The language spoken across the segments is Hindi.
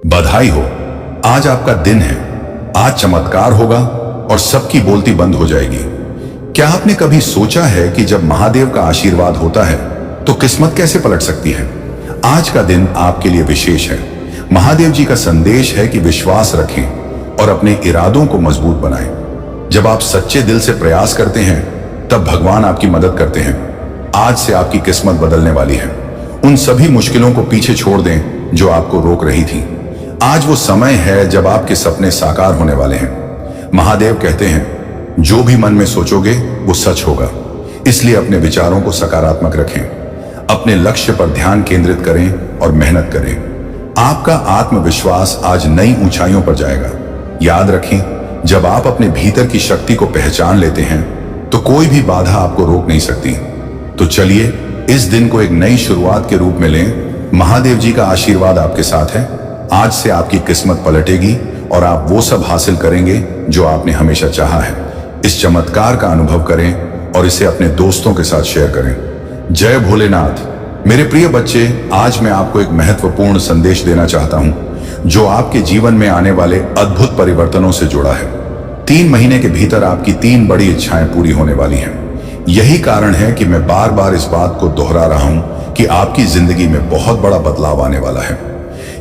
बधाई हो, आज आपका दिन है। आज चमत्कार होगा और सबकी बोलती बंद हो जाएगी। क्या आपने कभी सोचा है कि जब महादेव का आशीर्वाद होता है तो किस्मत कैसे पलट सकती है? आज का दिन आपके लिए विशेष है। महादेव जी का संदेश है कि विश्वास रखें और अपने इरादों को मजबूत बनाएं। जब आप सच्चे दिल से प्रयास करते हैं तब भगवान आपकी मदद करते हैं। आज से आपकी किस्मत बदलने वाली है। उन सभी मुश्किलों को पीछे छोड़ दें जो आपको रोक रही थी। आज वो समय है जब आपके सपने साकार होने वाले हैं। महादेव कहते हैं, जो भी मन में सोचोगे वो सच होगा। इसलिए अपने विचारों को सकारात्मक रखें, अपने लक्ष्य पर ध्यान केंद्रित करें और मेहनत करें। आपका आत्मविश्वास आज नई ऊंचाइयों पर जाएगा। याद रखें, जब आप अपने भीतर की शक्ति को पहचान लेते हैं तो कोई भी बाधा आपको रोक नहीं सकती। तो चलिए इस दिन को एक नई शुरुआत के रूप में लें। महादेव जी का आशीर्वाद आपके साथ है। आज से आपकी किस्मत पलटेगी और आप वो सब हासिल करेंगे जो आपने हमेशा चाहा है। इस चमत्कार का अनुभव करें और इसे अपने दोस्तों के साथ शेयर करें। जय भोलेनाथ। मेरे प्रिय बच्चे, आज मैं आपको एक महत्वपूर्ण संदेश देना चाहता हूं जो आपके जीवन में आने वाले अद्भुत परिवर्तनों से जुड़ा है। 3 महीने के भीतर आपकी 3 बड़ी इच्छाएं पूरी होने वाली हैं। यही कारण है कि मैं बार बार इस बात को दोहरा रहा हूं कि आपकी जिंदगी में बहुत बड़ा बदलाव आने वाला है।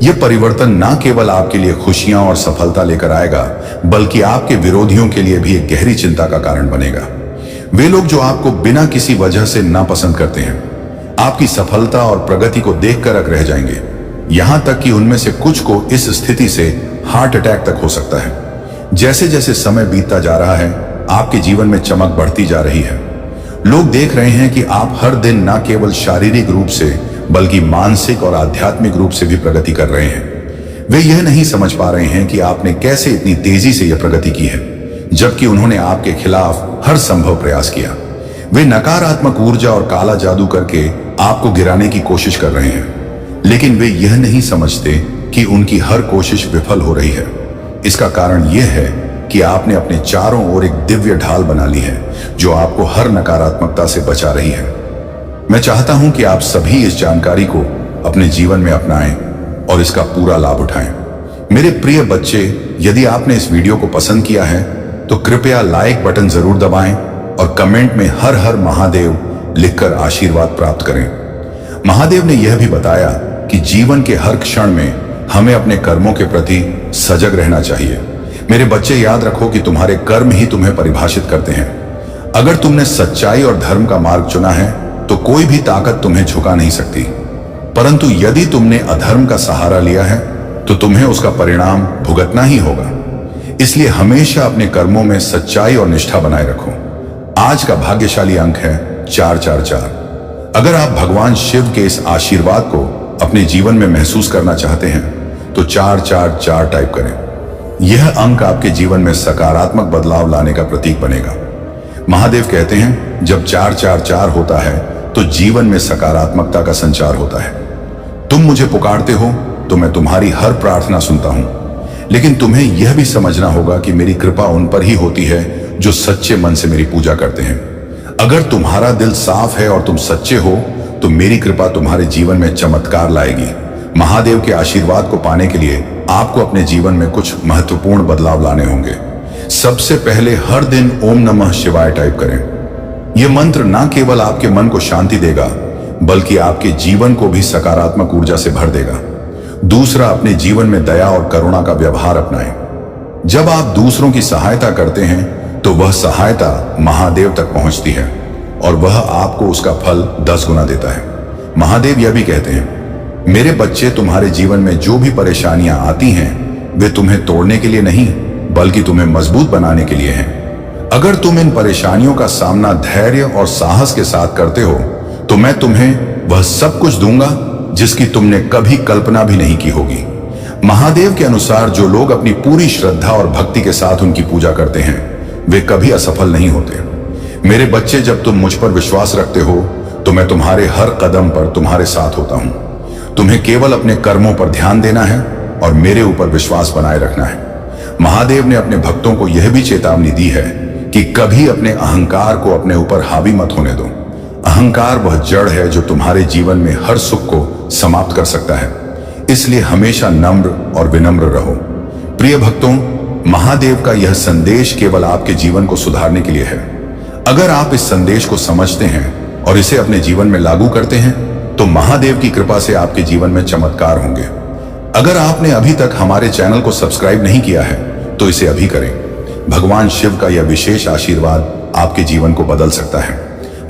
यह परिवर्तन ना केवल आपके लिए खुशियां और सफलता लेकर आएगा, बल्कि आपके विरोधियों के लिए भी एक गहरी चिंता का कारण बनेगा। वे लोग जो आपको बिना किसी वजह से नापसंद करते हैं, आपकी सफलता और प्रगति को देखकर अक रह जाएंगे। यहां तक कि उनमें से कुछ को इस स्थिति से हार्ट अटैक तक हो सकता है। जैसे जैसे समय बीतता जा रहा है, आपके जीवन में चमक बढ़ती जा रही है। लोग देख रहे हैं कि आप हर दिन न केवल शारीरिक रूप से बल्कि मानसिक और आध्यात्मिक रूप से भी प्रगति कर रहे हैं। वे यह नहीं समझ पा रहे हैं कि आपने कैसे इतनी तेजी से यह प्रगति की है, जबकि उन्होंने आपके खिलाफ हर संभव प्रयास किया। वे नकारात्मक ऊर्जा और काला जादू करके आपको गिराने की कोशिश कर रहे हैं, लेकिन वे यह नहीं समझते कि उनकी हर कोशिश विफल हो रही है। इसका कारण यह है कि आपने अपने चारों ओर एक दिव्य ढाल बना ली है जो आपको हर नकारात्मकता से बचा रही है। मैं चाहता हूं कि आप सभी इस जानकारी को अपने जीवन में अपनाएं और इसका पूरा लाभ उठाएं। मेरे प्रिय बच्चे, यदि आपने इस वीडियो को पसंद किया है तो कृपया लाइक बटन जरूर दबाएं और कमेंट में हर हर महादेव लिखकर आशीर्वाद प्राप्त करें। महादेव ने यह भी बताया कि जीवन के हर क्षण में हमें अपने कर्मों के प्रति सजग रहना चाहिए। मेरे बच्चे, याद रखो कि तुम्हारे कर्म ही तुम्हें परिभाषित करते हैं। अगर तुमने सच्चाई और धर्म का मार्ग चुना है तो कोई भी ताकत तुम्हें झुका नहीं सकती, परंतु यदि तुमने अधर्म का सहारा लिया है तो तुम्हें उसका परिणाम भुगतना ही होगा। इसलिए हमेशा अपने कर्मों में सच्चाई और निष्ठा बनाए रखो। आज का भाग्यशाली अंक है 444। अगर आप भगवान शिव के इस आशीर्वाद को अपने जीवन में महसूस करना चाहते हैं तो 444 टाइप करें। यह अंक आपके जीवन में सकारात्मक बदलाव लाने का प्रतीक बनेगा। महादेव कहते हैं, जब 444 होता है तो जीवन में सकारात्मकता का संचार होता है। तुम मुझे पुकारते हो तो मैं तुम्हारी हर प्रार्थना सुनता हूं, लेकिन तुम्हें यह भी समझना होगा कि मेरी कृपा उन पर ही होती है जो सच्चे मन से मेरी पूजा करते हैं। अगर तुम्हारा दिल साफ है और तुम सच्चे हो तो मेरी कृपा तुम्हारे जीवन में चमत्कार लाएगी। महादेव के आशीर्वाद को पाने के लिए आपको अपने जीवन में कुछ महत्वपूर्ण बदलाव लाने होंगे। सबसे पहले हर दिन ओम नमः शिवाय टाइप करें। यह मंत्र न केवल आपके मन को शांति देगा, बल्कि आपके जीवन को भी सकारात्मक ऊर्जा से भर देगा। दूसरा, अपने जीवन में दया और करुणा का व्यवहार अपनाएं। जब आप दूसरों की सहायता करते हैं तो वह सहायता महादेव तक पहुंचती है और वह आपको उसका फल 10 गुना देता है। महादेव यह भी कहते हैं, मेरे बच्चे, तुम्हारे जीवन में जो भी परेशानियां आती हैं वे तुम्हें तोड़ने के लिए नहीं बल्कि तुम्हें मजबूत बनाने के लिए हैं। अगर तुम इन परेशानियों का सामना धैर्य और साहस के साथ करते हो तो मैं तुम्हें वह सब कुछ दूंगा जिसकी तुमने कभी कल्पना भी नहीं की होगी। महादेव के अनुसार जो लोग अपनी पूरी श्रद्धा और भक्ति के साथ उनकी पूजा करते हैं वे कभी असफल नहीं होते। मेरे बच्चे, जब तुम मुझ पर विश्वास रखते हो तो मैं तुम्हारे हर कदम पर तुम्हारे साथ होता हूं। तुम्हें केवल अपने कर्मों पर ध्यान देना है और मेरे ऊपर विश्वास बनाए रखना है। महादेव ने अपने भक्तों को यह भी चेतावनी दी है कि कभी अपने अहंकार को अपने ऊपर हावी मत होने दो। अहंकार वह जड़ है जो तुम्हारे जीवन में हर सुख को समाप्त कर सकता है। इसलिए हमेशा नम्र और विनम्र रहो। प्रिय भक्तों, महादेव का यह संदेश केवल आपके जीवन को सुधारने के लिए है। अगर आप इस संदेश को समझते हैं और इसे अपने जीवन में लागू करते हैं तो महादेव की कृपा से आपके जीवन में चमत्कार होंगे। अगर आपने अभी तक हमारे चैनल को सब्सक्राइब नहीं किया है तो इसे अभी करें। भगवान शिव का यह विशेष आशीर्वाद आपके जीवन को बदल सकता है।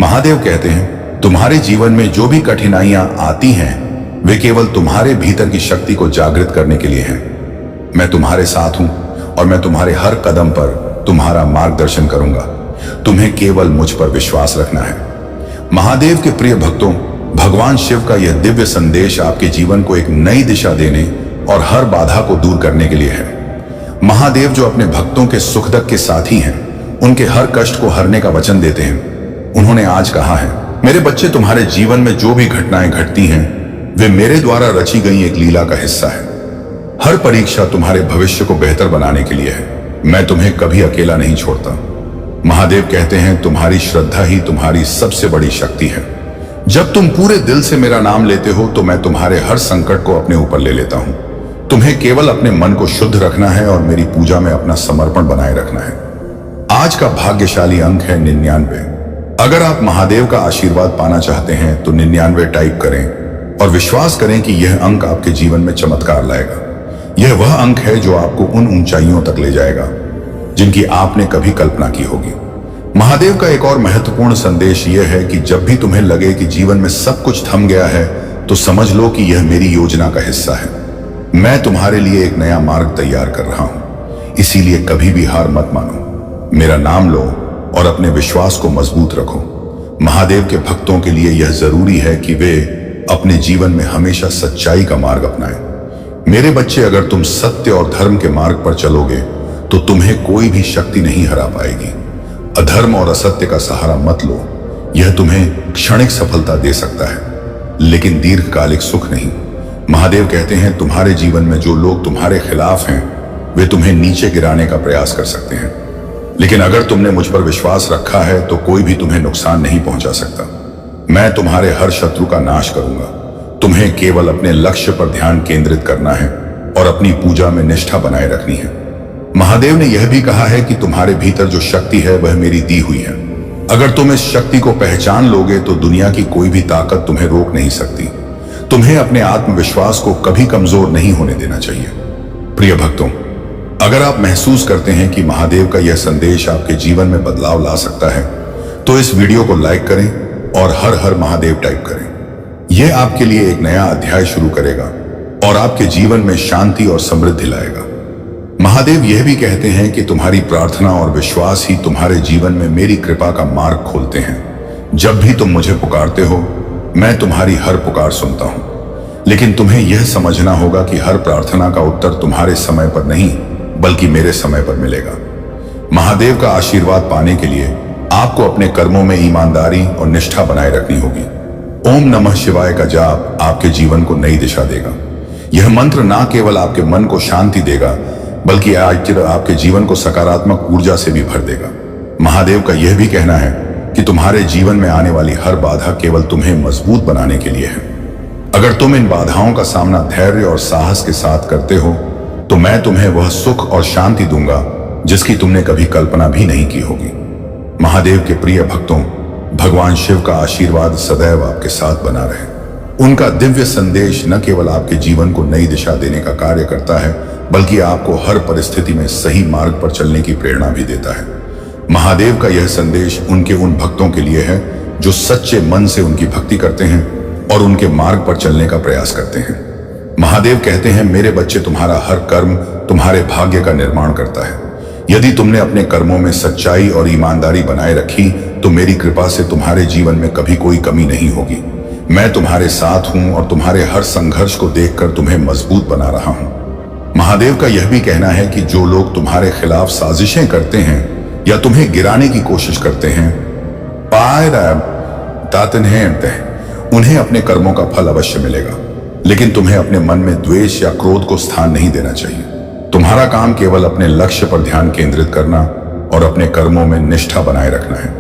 महादेव कहते हैं, तुम्हारे जीवन में जो भी कठिनाइयां आती हैं वे केवल तुम्हारे भीतर की शक्ति को जागृत करने के लिए हैं। मैं तुम्हारे साथ हूं और मैं तुम्हारे हर कदम पर तुम्हारा मार्गदर्शन करूंगा। तुम्हें केवल मुझ पर विश्वास रखना है। महादेव के प्रिय भक्तों, भगवान शिव का यह दिव्य संदेश आपके जीवन को एक नई दिशा देने और हर बाधा को दूर करने के लिए है। महादेव जो अपने भक्तों के सुख दुख के साथी हैं, उनके हर कष्ट को हरने का वचन देते हैं। उन्होंने आज कहा है, मेरे बच्चे, तुम्हारे जीवन में जो भी घटनाएं घटती हैं वे मेरे द्वारा रची गई एक लीला का हिस्सा है। हर परीक्षा तुम्हारे भविष्य को बेहतर बनाने के लिए है। मैं तुम्हें कभी अकेला नहीं छोड़ता। महादेव कहते हैं, तुम्हारी श्रद्धा ही तुम्हारी सबसे बड़ी शक्ति है। जब तुम पूरे दिल से मेरा नाम लेते हो तो मैं तुम्हारे हर संकट को अपने ऊपर ले लेता हूं। तुम्हें केवल अपने मन को शुद्ध रखना है और मेरी पूजा में अपना समर्पण बनाए रखना है। आज का भाग्यशाली अंक है 99। अगर आप महादेव का आशीर्वाद पाना चाहते हैं तो 99 टाइप करें और विश्वास करें कि यह अंक आपके जीवन में चमत्कार लाएगा। यह वह अंक है जो आपको उन ऊंचाइयों तक ले जाएगा जिनकी आपने कभी कल्पना की होगी। महादेव का एक और महत्वपूर्ण संदेश यह है कि जब भी तुम्हें लगे कि जीवन में सब कुछ थम गया है तो समझ लो कि यह मेरी योजना का हिस्सा है। मैं तुम्हारे लिए एक नया मार्ग तैयार कर रहा हूं, इसीलिए कभी भी हार मत मानो। मेरा नाम लो और अपने विश्वास को मजबूत रखो। महादेव के भक्तों के लिए यह जरूरी है कि वे अपने जीवन में हमेशा सच्चाई का मार्ग अपनाएं। मेरे बच्चे, अगर तुम सत्य और धर्म के मार्ग पर चलोगे तो तुम्हें कोई भी शक्ति नहीं हरा पाएगी। अधर्म और असत्य का सहारा मत लो। यह तुम्हें क्षणिक सफलता दे सकता है लेकिन दीर्घकालिक सुख नहीं। महादेव कहते हैं, तुम्हारे जीवन में जो लोग तुम्हारे खिलाफ हैं वे तुम्हें नीचे गिराने का प्रयास कर सकते हैं, लेकिन अगर तुमने मुझ पर विश्वास रखा है तो कोई भी तुम्हें नुकसान नहीं पहुंचा सकता। मैं तुम्हारे हर शत्रु का नाश करूंगा। तुम्हें केवल अपने लक्ष्य पर ध्यान केंद्रित करना है और अपनी पूजा में निष्ठा बनाए रखनी है। महादेव ने यह भी कहा है कि तुम्हारे भीतर जो शक्ति है वह मेरी दी हुई है। अगर तुम इस शक्ति को पहचान लोगे तो दुनिया की कोई भी ताकत तुम्हें रोक नहीं सकती। तुम्हें अपने आत्मविश्वास को कभी कमजोर नहीं होने देना चाहिए। प्रिय भक्तों, अगर आप महसूस करते हैं कि महादेव का यह संदेश आपके जीवन में बदलाव ला सकता है तो इस वीडियो को लाइक करें और हर हर महादेव टाइप करें। यह आपके लिए एक नया अध्याय शुरू करेगा और आपके जीवन में शांति और समृद्धि लाएगा। महादेव यह भी कहते हैं कि तुम्हारी प्रार्थना और विश्वास ही तुम्हारे जीवन में मेरी कृपा का मार्ग खोलते हैं। जब भी तुम मुझे पुकारते हो मैं तुम्हारी हर पुकार सुनता हूं, लेकिन तुम्हें यह समझना होगा कि हर प्रार्थना का उत्तर तुम्हारे समय पर नहीं बल्कि मेरे समय पर मिलेगा। महादेव का आशीर्वाद पाने के लिए आपको अपने कर्मों में ईमानदारी और निष्ठा बनाए रखनी होगी। ओम नमः शिवाय का जाप आपके जीवन को नई दिशा देगा। यह मंत्र ना केवल आपके मन को शांति देगा बल्कि आपके जीवन को सकारात्मक ऊर्जा से भी भर देगा। महादेव का यह भी कहना है कि तुम्हारे जीवन में आने वाली हर बाधा केवल तुम्हें मजबूत बनाने के लिए है। अगर तुम इन बाधाओं का सामना धैर्य और साहस के साथ करते हो तो मैं तुम्हें वह सुख और शांति दूंगा जिसकी तुमने कभी कल्पना भी नहीं की होगी। महादेव के प्रिय भक्तों, भगवान शिव का आशीर्वाद सदैव आपके साथ बना रहे। उनका दिव्य संदेश न केवल आपके जीवन को नई दिशा देने का कार्य करता है बल्कि आपको हर परिस्थिति में सही मार्ग पर चलने की प्रेरणा भी देता है। महादेव का यह संदेश उनके उन भक्तों के लिए है जो सच्चे मन से उनकी भक्ति करते हैं और उनके मार्ग पर चलने का प्रयास करते हैं। महादेव कहते हैं, मेरे बच्चे, तुम्हारा हर कर्म तुम्हारे भाग्य का निर्माण करता है। यदि तुमने अपने कर्मों में सच्चाई और ईमानदारी बनाए रखी तो मेरी कृपा से तुम्हारे जीवन में कभी कोई कमी नहीं होगी। मैं तुम्हारे साथ हूं और तुम्हारे हर संघर्ष को देखकर तुम्हें मजबूत बना रहा हूं। महादेव का यह भी कहना है कि जो लोग तुम्हारे खिलाफ साजिशें करते हैं या तुम्हें गिराने की कोशिश करते हैं उन्हें अपने कर्मों का फल अवश्य मिलेगा, लेकिन तुम्हें अपने मन में द्वेष या क्रोध को स्थान नहीं देना चाहिए। तुम्हारा काम केवल अपने लक्ष्य पर ध्यान केंद्रित करना और अपने कर्मों में निष्ठा बनाए रखना है।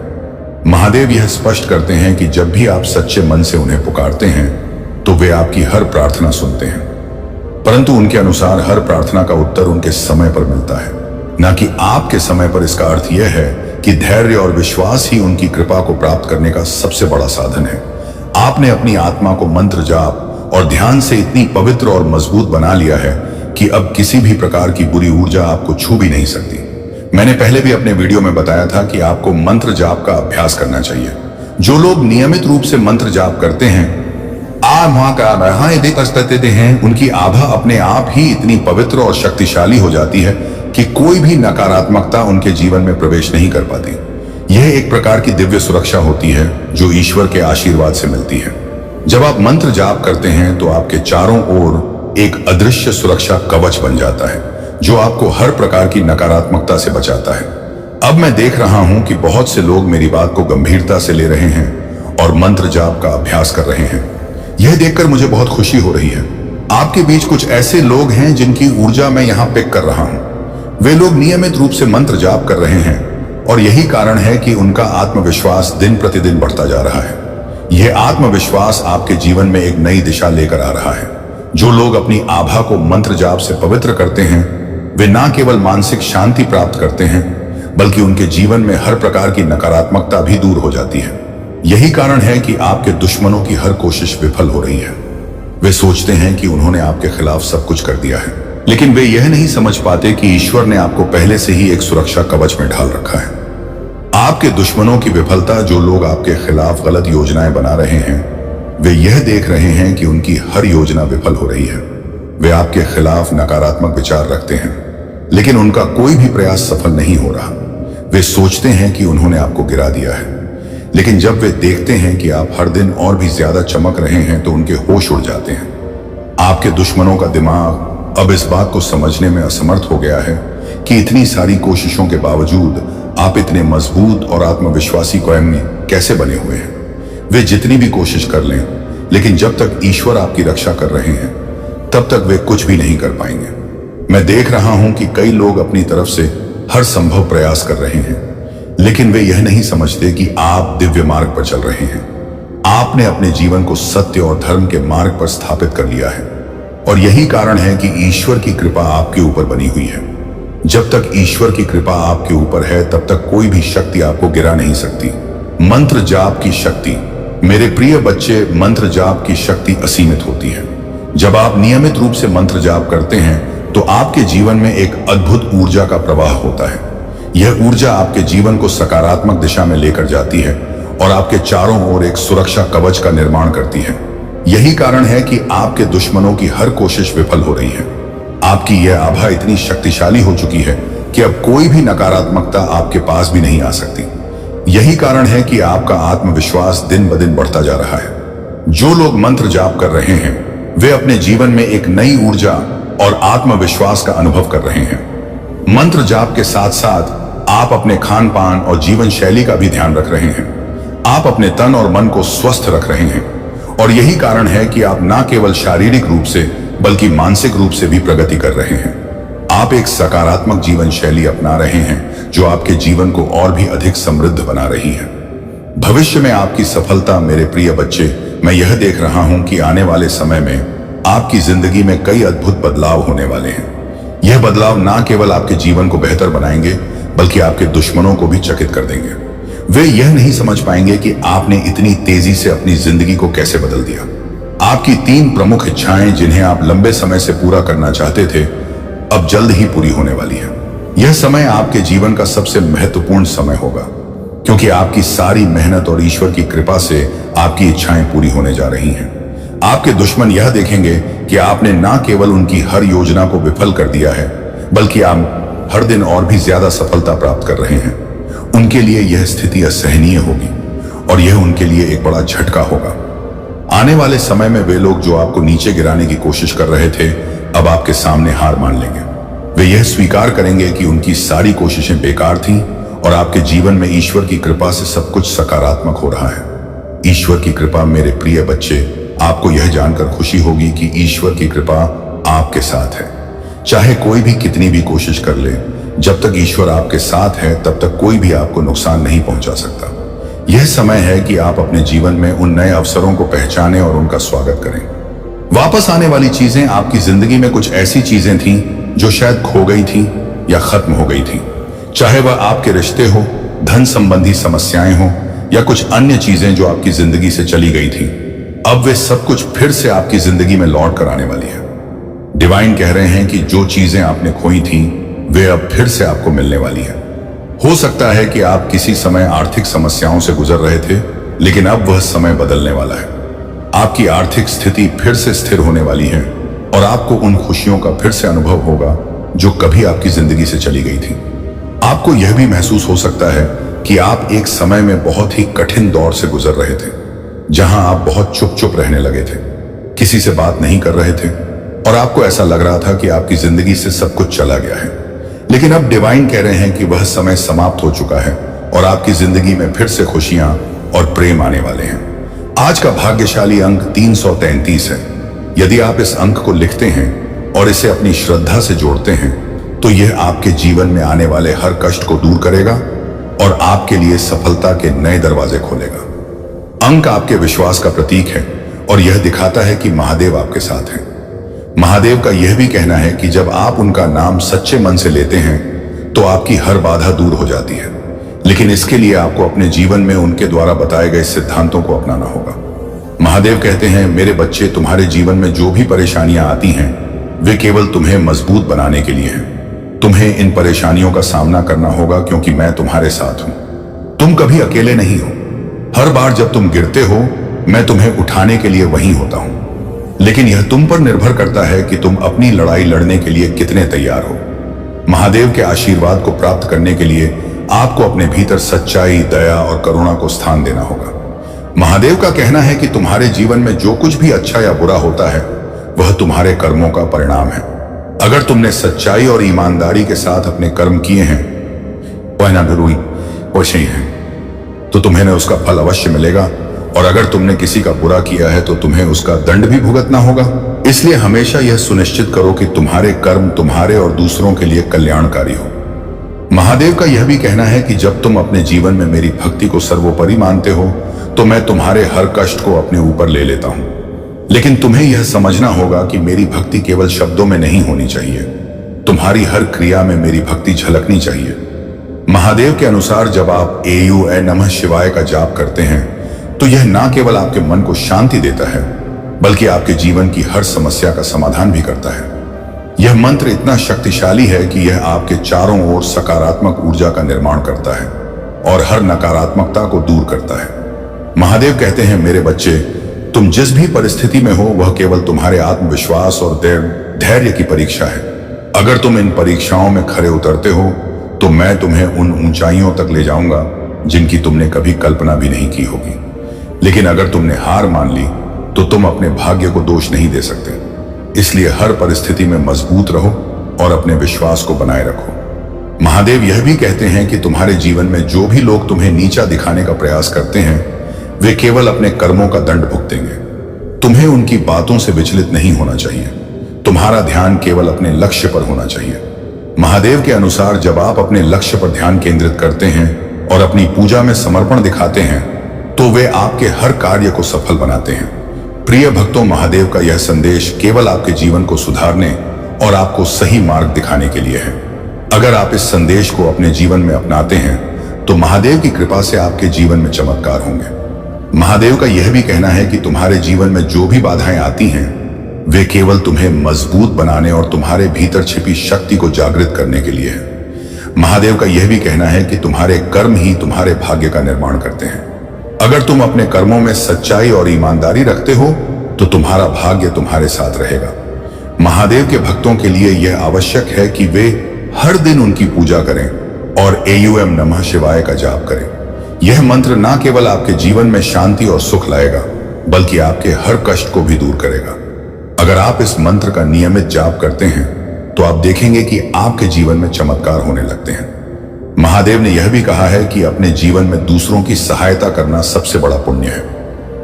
महादेव यह स्पष्ट करते हैं कि जब भी आप सच्चे मन से उन्हें पुकारते हैं तो वे आपकी हर प्रार्थना सुनते हैं। परंतु उनके अनुसार हर प्रार्थना का उत्तर उनके समय पर मिलता है, न कि आपके समय पर। इसका अर्थ यह है कि धैर्य और विश्वास ही उनकी कृपा को प्राप्त करने का सबसे बड़ा साधन है। आपने अपनी आत्मा को मंत्र जाप और ध्यान से इतनी पवित्र और मजबूत बना लिया है कि अब किसी भी प्रकार की बुरी ऊर्जा आपको छू भी नहीं सकती। मैंने पहले भी अपने वीडियो में बताया था कि आपको मंत्र जाप का अभ्यास करना चाहिए। जो लोग नियमित रूप से मंत्र जाप करते हैं, उनकी आभा अपने आप ही इतनी पवित्र और शक्तिशाली हो जाती है कि कोई भी नकारात्मकता उनके जीवन में प्रवेश नहीं कर पाती। यह एक प्रकार की दिव्य सुरक्षा होती है जो ईश्वर के आशीर्वाद से मिलती है। जब आप मंत्र जाप करते हैं तो आपके चारों ओर एक अदृश्य सुरक्षा कवच बन जाता है जो आपको हर प्रकार की नकारात्मकता से बचाता है। अब मैं देख रहा हूं कि बहुत से लोग मेरी बात को गंभीरता से ले रहे हैं और मंत्र जाप का अभ्यास कर रहे हैं। यह देखकर मुझे बहुत खुशी हो रही है। आपके बीच कुछ ऐसे लोग हैं जिनकी ऊर्जा मैं यहां पिक कर रहा हूं। वे लोग नियमित रूप से मंत्र जाप कर रहे हैं और यही कारण है कि उनका आत्मविश्वास दिन प्रतिदिन बढ़ता जा रहा है। यह आत्मविश्वास आपके जीवन में एक नई दिशा लेकर आ रहा है। जो लोग अपनी आभा को मंत्र जाप से पवित्र करते हैं, वे न केवल मानसिक शांति प्राप्त करते हैं बल्कि उनके जीवन में हर प्रकार की नकारात्मकता भी दूर हो जाती है। यही कारण है कि आपके दुश्मनों की हर कोशिश विफल हो रही है। वे सोचते हैं कि उन्होंने आपके खिलाफ सब कुछ कर दिया है, लेकिन वे यह नहीं समझ पाते कि ईश्वर ने आपको पहले से ही एक सुरक्षा कवच में ढाल रखा है। आपके दुश्मनों की विफलता, जो लोग आपके खिलाफ गलत योजनाएं बना रहे हैं, वे यह देख रहे हैं कि उनकी हर योजना विफल हो रही है। वे आपके खिलाफ नकारात्मक विचार रखते हैं, लेकिन उनका कोई भी प्रयास सफल नहीं हो रहा। वे सोचते हैं कि उन्होंने आपको गिरा दिया है, लेकिन जब वे देखते हैं कि आप हर दिन और भी ज्यादा चमक रहे हैं तो उनके होश उड़ जाते हैं। आपके दुश्मनों का दिमाग अब इस बात को समझने में असमर्थ हो गया है कि इतनी सारी कोशिशों के बावजूद आप इतने मजबूत और आत्मविश्वासी कायम में कैसे बने हुए हैं। वे जितनी भी कोशिश कर लें, लेकिन जब तक ईश्वर आपकी रक्षा कर रहे हैं तब तक वे कुछ भी नहीं कर पाएंगे। मैं देख रहा हूं कि कई लोग अपनी तरफ से हर संभव प्रयास कर रहे हैं, लेकिन वे यह नहीं समझते कि आप दिव्य मार्ग पर चल रहे हैं। आपने अपने जीवन को सत्य और धर्म के मार्ग पर स्थापित कर लिया है और यही कारण है कि ईश्वर की कृपा आपके ऊपर बनी हुई है। जब तक ईश्वर की कृपा आपके ऊपर है तब तक कोई भी शक्ति आपको गिरा नहीं सकती। मंत्र जाप की शक्ति, मेरे प्रिय बच्चे, मंत्र जाप की शक्ति असीमित होती है। जब आप नियमित रूप से मंत्र जाप करते हैं तो आपके जीवन में एक अद्भुत ऊर्जा का प्रवाह होता है। यह ऊर्जा आपके जीवन को सकारात्मक दिशा में लेकर जाती है और आपके चारों ओर एक सुरक्षा कवच का निर्माण करती है। यही कारण है कि आपके दुश्मनों की हर कोशिश विफल हो रही है। आपकी यह आभा इतनी शक्तिशाली हो चुकी है कि अब कोई भी नकारात्मकता आपके पास भी नहीं आ सकती। यही कारण है कि आपका आत्मविश्वास दिन ब दिन बढ़ता जा रहा है। जो लोग मंत्र जाप कर रहे हैं वे अपने जीवन में एक नई ऊर्जा और आत्मविश्वास का अनुभव कर रहे हैं। मंत्र जाप के साथ साथ आप अपने खान पान और जीवन शैली का भी ध्यान रख रहे हैं। आप अपने तन और मन को स्वस्थ रख रहे हैं और यही कारण है कि आप न केवल शारीरिक रूप से बल्कि मानसिक रूप से भी प्रगति कर रहे हैं। आप एक सकारात्मक जीवन शैली अपना रहे हैं जो आपके जीवन को और भी अधिक समृद्ध बना रही है। भविष्य में आपकी सफलता, मेरे प्रिय बच्चे, मैं यह देख रहा हूं कि आने वाले समय में आपकी जिंदगी में कई अद्भुत बदलाव होने वाले हैं। यह बदलाव न केवल आपके जीवन को बेहतर बनाएंगे बल्कि आपके दुश्मनों को भी चकित कर देंगे। वे यह नहीं समझ पाएंगे कि आपने इतनी तेजी से अपनी जिंदगी को कैसे बदल दिया। आपकी 3 प्रमुख इच्छाएं जिन्हें आप लंबे समय से पूरा करना चाहते थे, अब जल्द ही पूरी होने वाली है। यह समय आपके जीवन का सबसे महत्वपूर्ण समय होगा क्योंकि आपकी सारी मेहनत और ईश्वर की कृपा से आपकी इच्छाएं पूरी होने जा रही हैं। आपके दुश्मन यह देखेंगे कि आपने न केवल उनकी हर योजना को विफल कर दिया है बल्कि आप हर दिन और भी ज्यादा सफलता प्राप्त कर रहे हैं। उनके लिए यह स्थिति असहनीय होगी और यह उनके लिए एक बड़ा झटका होगा। आने वाले समय में वे लोग जो आपको नीचे गिराने की कोशिश कर रहे थे अब आपके सामने हार मान लेंगे। वे यह स्वीकार करेंगे कि उनकी सारी कोशिशें बेकार थीं और आपके जीवन में ईश्वर की कृपा से सब कुछ सकारात्मक हो रहा है। ईश्वर की कृपा, मेरे प्रिय बच्चे, आपको यह जानकर खुशी होगी कि ईश्वर की कृपा आपके साथ है। चाहे कोई भी कितनी भी कोशिश कर ले, जब तक ईश्वर आपके साथ है तब तक कोई भी आपको नुकसान नहीं पहुंचा सकता। यह समय है कि आप अपने जीवन में उन नए अवसरों को पहचानें और उनका स्वागत करें। वापस आने वाली चीजें आपकी जिंदगी में कुछ ऐसी चीजें थीं जो शायद खो गई थी या खत्म हो गई थी। चाहे वह आपके रिश्ते हो, धन संबंधी समस्याएं हो या कुछ अन्य चीजें जो आपकी जिंदगी से चली गई थी, अब वे सब कुछ फिर से आपकी जिंदगी में लौट कर आने वाली है। डिवाइन कह रहे हैं कि जो चीजें आपने खोई थी वे अब फिर से आपको मिलने वाली है। हो सकता है कि आप किसी समय आर्थिक समस्याओं से गुजर रहे थे, लेकिन अब वह समय बदलने वाला है। आपकी आर्थिक स्थिति फिर से स्थिर होने वाली है और आपको उन खुशियों का फिर से अनुभव होगा जो कभी आपकी जिंदगी से चली गई थी। आपको यह भी महसूस हो सकता है कि आप एक समय में बहुत ही कठिन दौर से गुजर रहे थे, जहां आप बहुत चुप चुप रहने लगे थे, किसी से बात नहीं कर रहे थे और आपको ऐसा लग रहा था कि आपकी जिंदगी से सब कुछ चला गया है। लेकिन अब डिवाइन कह रहे हैं कि वह समय समाप्त हो चुका है और आपकी जिंदगी में फिर से खुशियां और प्रेम आने वाले हैं। आज का भाग्यशाली अंक 333 है। यदि आप इस अंक को लिखते हैं और इसे अपनी श्रद्धा से जोड़ते हैं तो यह आपके जीवन में आने वाले हर कष्ट को दूर करेगा और आपके लिए सफलता के नए दरवाजे खोलेगा। अंक आपके विश्वास का प्रतीक है और यह दिखाता है कि महादेव आपके साथ हैं। महादेव का यह भी कहना है कि जब आप उनका नाम सच्चे मन से लेते हैं तो आपकी हर बाधा दूर हो जाती है, लेकिन इसके लिए आपको अपने जीवन में उनके द्वारा बताए गए सिद्धांतों को अपनाना होगा। महादेव कहते हैं, मेरे बच्चे, तुम्हारे जीवन में जो भी परेशानियां आती हैं वे केवल तुम्हें मजबूत बनाने के लिए हैं। तुम्हें इन परेशानियों का सामना करना होगा क्योंकि मैं तुम्हारे साथ हूं। तुम कभी अकेले नहीं हो। हर बार जब तुम गिरते हो मैं तुम्हें उठाने के लिए वहीं होता हूं, लेकिन यह तुम पर निर्भर करता है कि तुम अपनी लड़ाई लड़ने के लिए कितने तैयार हो। महादेव के आशीर्वाद को प्राप्त करने के लिए आपको अपने भीतर सच्चाई, दया और करुणा को स्थान देना होगा। महादेव का कहना है कि तुम्हारे जीवन में जो कुछ भी अच्छा या बुरा होता है वह तुम्हारे कर्मों का परिणाम है। अगर तुमने सच्चाई और ईमानदारी के साथ अपने कर्म किए हैं, वैसे ही है, तो तुम्हें उसका फल अवश्य मिलेगा, और अगर तुमने किसी का बुरा किया है तो तुम्हें उसका दंड भी भुगतना होगा। इसलिए हमेशा यह सुनिश्चित करो कि तुम्हारे कर्म तुम्हारे और दूसरों के लिए कल्याणकारी हो। महादेव का यह भी कहना है कि जब तुम अपने जीवन में मेरी भक्ति को सर्वोपरि मानते हो तो मैं तुम्हारे हर कष्ट को अपने ऊपर ले लेता हूं, लेकिन तुम्हें यह समझना होगा कि मेरी भक्ति केवल शब्दों में नहीं होनी चाहिए, तुम्हारी हर क्रिया में मेरी भक्ति झलकनी चाहिए। महादेव के अनुसार जब आप AUM नमः शिवाय का जाप करते हैं तो यह ना केवल आपके मन को शांति देता है बल्कि आपके जीवन की हर समस्या का समाधान भी करता है। यह मंत्र इतना शक्तिशाली है कि यह आपके चारों ओर सकारात्मक ऊर्जा का निर्माण करता है और हर नकारात्मकता को दूर करता है। महादेव कहते हैं, मेरे बच्चे, तुम जिस भी परिस्थिति में हो वह केवल तुम्हारे आत्मविश्वास और धैर्य की परीक्षा है। अगर तुम इन परीक्षाओं में खरे उतरते हो तो मैं तुम्हें उन ऊंचाइयों तक ले जाऊंगा जिनकी तुमने कभी कल्पना भी नहीं की होगी। लेकिन अगर तुमने हार मान ली तो तुम अपने भाग्य को दोष नहीं दे सकते। इसलिए हर परिस्थिति में मजबूत रहो और अपने विश्वास को बनाए रखो। महादेव यह भी कहते हैं कि तुम्हारे जीवन में जो भी लोग तुम्हें नीचा दिखाने का प्रयास करते हैं वे केवल अपने कर्मों का दंड भुगतेंगे। तुम्हें उनकी बातों से विचलित नहीं होना चाहिए। तुम्हारा ध्यान केवल अपने लक्ष्य पर होना चाहिए। महादेव के अनुसार जब आप अपने लक्ष्य पर ध्यान केंद्रित करते हैं और अपनी पूजा में समर्पण दिखाते हैं तो वे आपके हर कार्य को सफल बनाते हैं। प्रिय भक्तों, महादेव का यह संदेश केवल आपके जीवन को सुधारने और आपको सही मार्ग दिखाने के लिए है। अगर आप इस संदेश को अपने जीवन में अपनाते हैं तो महादेव की कृपा से आपके जीवन में चमत्कार होंगे। महादेव का यह भी कहना है कि तुम्हारे जीवन में जो भी बाधाएं आती हैं वे केवल तुम्हें मजबूत बनाने और तुम्हारे भीतर छिपी शक्ति को जागृत करने के लिए है। महादेव का यह भी कहना है कि तुम्हारे कर्म ही तुम्हारे भाग्य का निर्माण करते हैं। अगर तुम अपने कर्मों में सच्चाई और ईमानदारी रखते हो तो तुम्हारा भाग्य तुम्हारे साथ रहेगा। महादेव के भक्तों के लिए यह आवश्यक है कि वे हर दिन उनकी पूजा करें और AUM नमः शिवाय का जाप करें। यह मंत्र ना केवल आपके जीवन में शांति और सुख लाएगा बल्कि आपके हर कष्ट को भी दूर करेगा। अगर आप इस मंत्र का नियमित जाप करते हैं तो आप देखेंगे कि आपके जीवन में चमत्कार होने लगते हैं। महादेव ने यह भी कहा है कि अपने जीवन में दूसरों की सहायता करना सबसे बड़ा पुण्य है।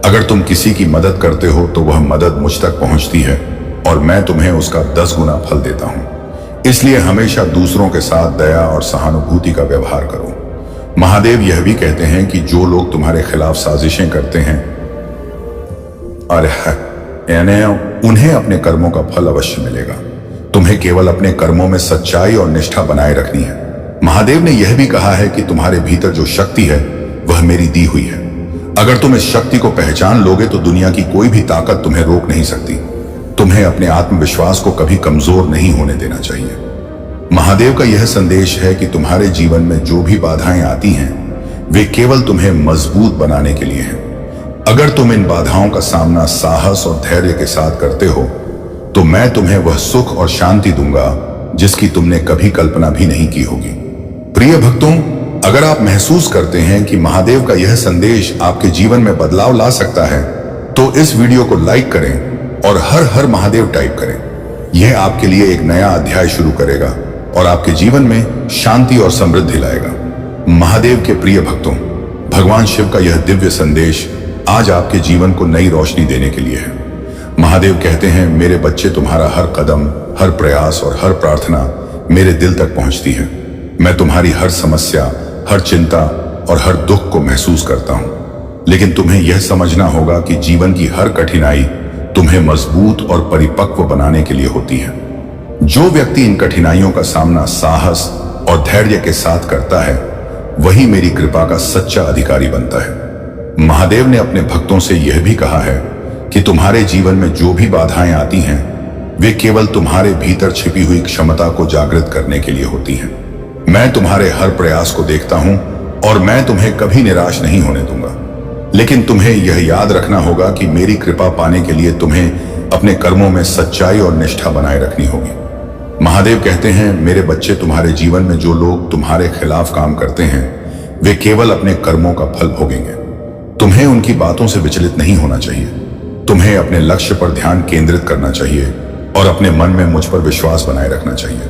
अगर तुम किसी की मदद करते हो तो वह मदद मुझ तक पहुंचती है और मैं तुम्हें उसका 10 गुना फल देता हूं। इसलिए हमेशा दूसरों के साथ दया और सहानुभूति का व्यवहार करो। महादेव यह भी कहते हैं कि जो लोग तुम्हारे खिलाफ साजिशें करते हैं, यानी उन्हें अपने कर्मों का फल अवश्य मिलेगा। तुम्हें केवल अपने कर्मों में सच्चाई और निष्ठा बनाए रखनी है। महादेव ने यह भी कहा है कि तुम्हारे भीतर जो शक्ति है वह मेरी दी हुई है। अगर तुम इस शक्ति को पहचान लोगे तो दुनिया की कोई भी ताकत तुम्हें रोक नहीं सकती। तुम्हें अपने आत्मविश्वास को कभी कमजोर नहीं होने देना चाहिए। महादेव का यह संदेश है कि तुम्हारे जीवन में जो भी बाधाएं आती हैं वे केवल तुम्हें मजबूत बनाने के लिए हैं। अगर तुम इन बाधाओं का सामना साहस और धैर्य के साथ करते हो तो मैं तुम्हें वह सुख और शांति दूंगा जिसकी तुमने कभी कल्पना भी नहीं की होगी। प्रिय भक्तों, अगर आप महसूस करते हैं कि महादेव का यह संदेश आपके जीवन में बदलाव ला सकता है तो इस वीडियो को लाइक करें और हर हर महादेव टाइप करें। यह आपके लिए एक नया अध्याय शुरू करेगा और आपके जीवन में शांति और समृद्धि लाएगा। महादेव के प्रिय भक्तों, भगवान शिव का यह दिव्य संदेश आज आपके जीवन को नई रोशनी देने के लिए है। महादेव कहते हैं, मेरे बच्चे, तुम्हारा हर कदम, हर प्रयास और हर प्रार्थना मेरे दिल तक पहुंचती है। मैं तुम्हारी हर समस्या, हर चिंता और हर दुख को महसूस करता हूं। लेकिन तुम्हें यह समझना होगा कि जीवन की हर कठिनाई तुम्हें मजबूत और परिपक्व बनाने के लिए होती है। जो व्यक्ति इन कठिनाइयों का सामना साहस और धैर्य के साथ करता है वही मेरी कृपा का सच्चा अधिकारी बनता है। महादेव ने अपने भक्तों से यह भी कहा है कि तुम्हारे जीवन में जो भी बाधाएं आती हैं वे केवल तुम्हारे भीतर छिपी हुई क्षमता को जागृत करने के लिए होती हैं। मैं तुम्हारे हर प्रयास को देखता हूं और मैं तुम्हें कभी निराश नहीं होने दूंगा। लेकिन तुम्हें यह याद रखना होगा कि मेरी कृपा पाने के लिए तुम्हें अपने कर्मों में सच्चाई और निष्ठा बनाए रखनी होगी। महादेव कहते हैं, मेरे बच्चे, तुम्हारे जीवन में जो लोग तुम्हारे खिलाफ काम करते हैं वे केवल अपने कर्मों का फल भोगेंगे। तुम्हें उनकी बातों से विचलित नहीं होना चाहिए। तुम्हें अपने लक्ष्य पर ध्यान केंद्रित करना चाहिए और अपने मन में मुझ पर विश्वास बनाए रखना चाहिए।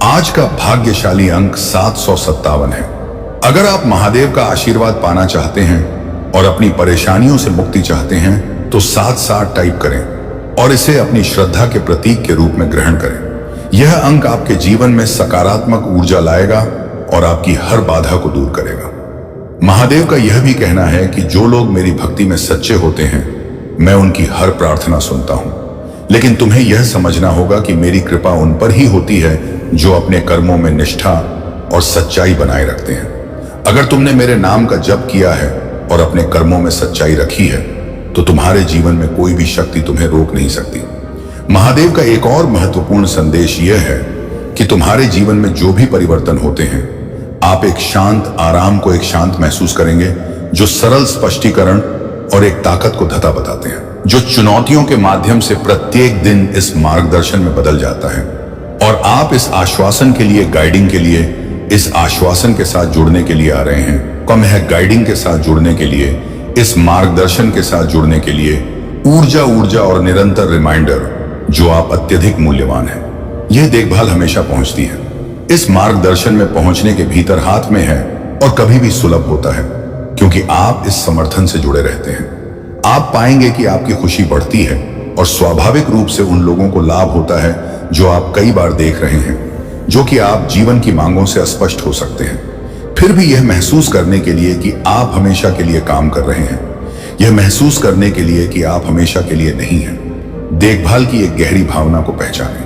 आज का भाग्यशाली अंक 757 है। अगर आप महादेव का आशीर्वाद पाना चाहते हैं और अपनी परेशानियों से मुक्ति चाहते हैं तो 7 टाइप करें और इसे अपनी श्रद्धा के प्रतीक के रूप में ग्रहण करें। यह अंक आपके जीवन में सकारात्मक ऊर्जा लाएगा और आपकी हर बाधा को दूर करेगा। महादेव का यह भी कहना है कि जो लोग मेरी भक्ति में सच्चे होते हैं मैं उनकी हर प्रार्थना सुनता हूं। लेकिन तुम्हें यह समझना होगा कि मेरी कृपा उन पर ही होती है जो अपने कर्मों में निष्ठा और सच्चाई बनाए रखते हैं। अगर तुमने मेरे नाम का जप किया है और अपने कर्मों में सच्चाई रखी है तो तुम्हारे जीवन में कोई भी शक्ति तुम्हें रोक नहीं सकती। महादेव का एक और महत्वपूर्ण संदेश यह है कि तुम्हारे जीवन में जो भी परिवर्तन होते हैं आप एक शांत आराम को एक शांत महसूस करेंगे जो सरल स्पष्टीकरण और एक ताकत को धता बताते हैं, जो चुनौतियों के माध्यम से प्रत्येक दिन इस मार्गदर्शन में बदल जाता है। और आप इस आश्वासन के लिए, गाइडिंग के लिए, इस आश्वासन के साथ जुड़ने के लिए आ रहे हैं। कम है गाइडिंग के साथ जुड़ने के लिए, इस मार्गदर्शन के साथ जुड़ने के लिए ऊर्जा और निरंतर रिमाइंडर जो आप अत्यधिक मूल्यवान हैं। यह देखभाल हमेशा पहुंचती है। इस मार्गदर्शन में पहुंचने के भीतर हाथ में है और कभी भी सुलभ होता है क्योंकि आप इस समर्थन से जुड़े रहते हैं। आप पाएंगे कि आपकी खुशी बढ़ती है और स्वाभाविक रूप से उन लोगों को लाभ होता है जो आप कई बार देख रहे हैं, जो कि आप जीवन की मांगों से अस्पष्ट हो सकते हैं। फिर भी यह महसूस करने के लिए कि आप हमेशा के लिए काम कर रहे हैं, यह महसूस करने के लिए कि आप हमेशा के लिए नहीं हैं। देखभाल की एक गहरी भावना को पहचानें।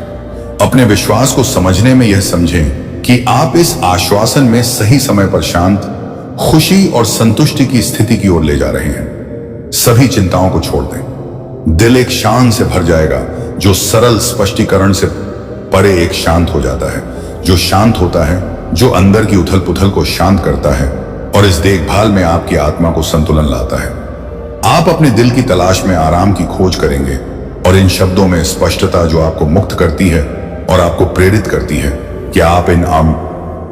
अपने विश्वास को समझने में यह समझें कि आप इस आश्वासन में सही समय पर शांत, खुशी और संतुष्टि की स्थिति की ओर ले जा रहे हैं। सभी चिंताओं को छोड़ दें। दिल एक शान से भर जाएगा जो सरल स्पष्टीकरण से परे एक शांत हो जाता है, जो शांत होता है, जो अंदर की उथल पुथल को शांत करता है और इस देखभाल में आपकी आत्मा को संतुलन लाता है। आप अपने दिल की तलाश में आराम की खोज करेंगे और इन शब्दों में स्पष्टता जो आपको मुक्त करती है और आपको प्रेरित करती है कि आप इन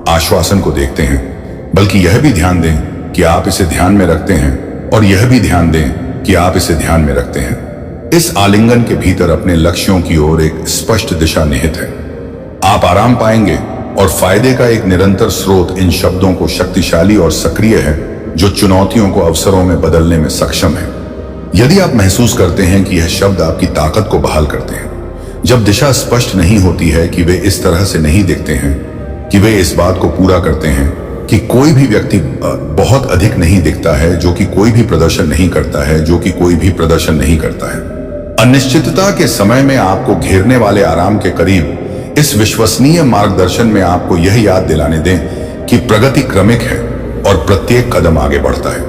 आश्वासन को देखते हैं, बल्कि यह भी ध्यान दें कि आप इसे ध्यान में रखते हैं और यह भी ध्यान दें कि आप इसे ध्यान में रखते हैं। इस आलिंगन के भीतर अपने लक्ष्यों की ओर एक स्पष्ट दिशा निहित है। आप आराम पाएंगे और फायदे का एक निरंतर स्रोत इन शब्दों को शक्तिशाली और सक्रिय है जो चुनौतियों को अवसरों में बदलने में सक्षम है। यदि आप महसूस करते हैं कि यह शब्द आपकी ताकत को बहाल करते हैं, जब दिशा स्पष्ट नहीं होती है कि वे इस तरह से नहीं दिखते हैं कि वे इस बात को पूरा करते हैं कि कोई भी व्यक्ति बहुत अधिक नहीं दिखता है, जो कि कोई भी प्रदर्शन नहीं करता है, जो कि कोई भी प्रदर्शन नहीं करता है। अनिश्चितता के समय में आपको घेरने वाले आराम के करीब इस विश्वसनीय मार्गदर्शन में आपको यह याद दिलाने दें कि प्रगति क्रमिक है और प्रत्येक कदम आगे बढ़ता है।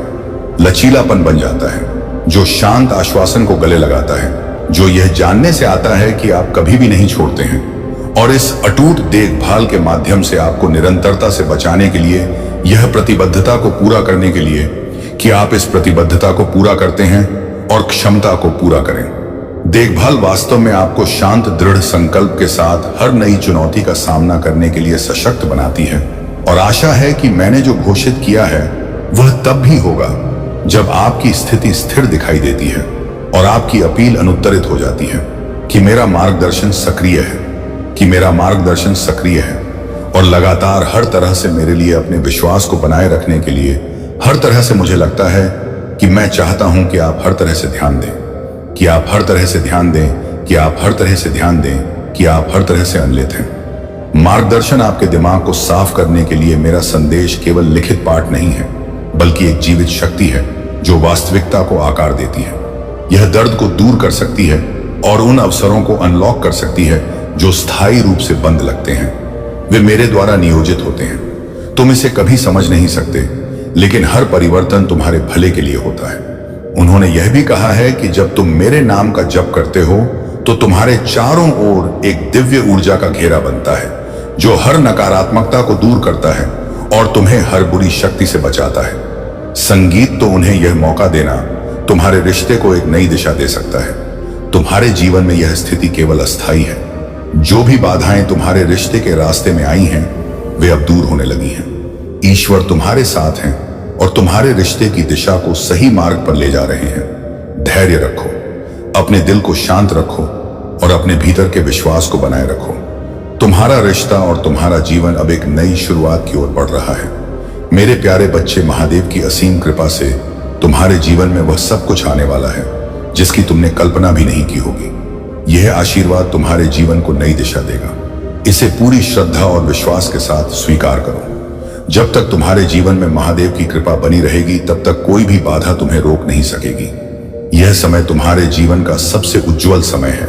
लचीलापन बन जाता है जो शांत आश्वासन को गले लगाता है, जो यह जानने से आता है कि आप कभी भी नहीं छोड़ते हैं, और इस अटूट देखभाल के माध्यम से आपको निरंतरता से बचाने के लिए, यह प्रतिबद्धता को पूरा करने के लिए कि आप इस प्रतिबद्धता को पूरा करते हैं और क्षमता को पूरा करें। देखभाल वास्तव में आपको शांत दृढ़ संकल्प के साथ हर नई चुनौती का सामना करने के लिए सशक्त बनाती है, और आशा है कि मैंने जो घोषित किया है वह तब भी होगा जब आपकी स्थिति स्थिर दिखाई देती है और आपकी अपील अनुत्तरित हो जाती है कि मेरा मार्गदर्शन सक्रिय है, कि मेरा मार्गदर्शन सक्रिय है, और लगातार हर तरह से मेरे लिए अपने विश्वास को बनाए रखने के लिए हर तरह से मुझे लगता है कि मैं चाहता हूं कि आप हर तरह से ध्यान दें, कि आप हर तरह से ध्यान दें, कि आप हर तरह से ध्यान दें, कि आप हर तरह से अनलित हैं। मार्गदर्शन आपके दिमाग को साफ करने के लिए मेरा संदेश केवल लिखित पाठ नहीं है, बल्कि एक जीवित शक्ति है जो वास्तविकता को आकार देती है। यह दर्द को दूर कर सकती है और उन अवसरों को अनलॉक कर सकती है जो स्थायी रूप से बंद लगते हैं। वे मेरे द्वारा नियोजित होते हैं। तुम इसे कभी समझ नहीं सकते, लेकिन हर परिवर्तन तुम्हारे भले के लिए होता है। उन्होंने यह भी कहा है कि जब तुम मेरे नाम का जप करते हो तो तुम्हारे चारों ओर एक दिव्य ऊर्जा का घेरा बनता है जो हर नकारात्मकता को दूर करता है और तुम्हें हर बुरी शक्ति से बचाता है। संगीत तो उन्हें यह मौका देना तुम्हारे रिश्ते को एक नई दिशा दे सकता है। तुम्हारे जीवन में यह स्थिति केवल अस्थायी है। जो भी बाधाएं तुम्हारे रिश्ते के रास्ते में आई हैं, वे अब दूर होने लगी हैं। ईश्वर तुम्हारे साथ हैं और तुम्हारे रिश्ते की दिशा को सही मार्ग पर ले जा रहे हैं। धैर्य रखो, अपने दिल को शांत रखो और अपने भीतर के विश्वास को बनाए रखो। तुम्हारा रिश्ता और तुम्हारा जीवन अब एक नई शुरुआत की ओर बढ़ रहा है। मेरे प्यारे बच्चे, महादेव की असीम कृपा से तुम्हारे जीवन में वह सब कुछ आने वाला है जिसकी तुमने कल्पना भी नहीं की होगी। यह आशीर्वाद तुम्हारे जीवन को नई दिशा देगा। इसे पूरी श्रद्धा और विश्वास के साथ स्वीकार करो। जब तक तुम्हारे जीवन में महादेव की कृपा बनी रहेगी, तब तक कोई भी बाधा तुम्हें रोक नहीं सकेगी। यह समय तुम्हारे जीवन का सबसे उज्जवल समय है।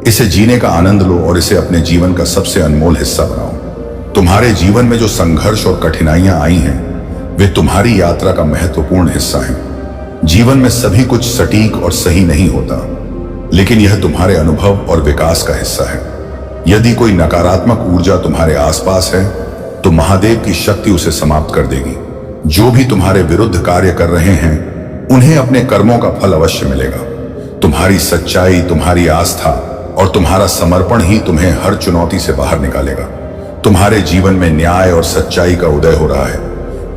इसे जीने का आनंद लो और इसे अपने जीवन का सबसे अनमोल हिस्सा बनाओ। तुम्हारे जीवन में जो संघर्ष और कठिनाइयां आई हैं, वे तुम्हारी यात्रा का महत्वपूर्ण हिस्सा हैं। जीवन में सभी कुछ सटीक और सही नहीं होता, लेकिन यह तुम्हारे अनुभव और विकास का हिस्सा है। यदि कोई नकारात्मक ऊर्जा तुम्हारे आसपास है, तो महादेव की शक्ति उसे समाप्त कर देगी। जो भी तुम्हारे विरुद्ध कार्य कर रहे हैं, उन्हें अपने कर्मों का फल अवश्य मिलेगा। तुम्हारी सच्चाई, तुम्हारी आस्था और तुम्हारा समर्पण ही तुम्हें हर चुनौती से बाहर निकालेगा। तुम्हारे जीवन में न्याय और सच्चाई का उदय हो रहा है।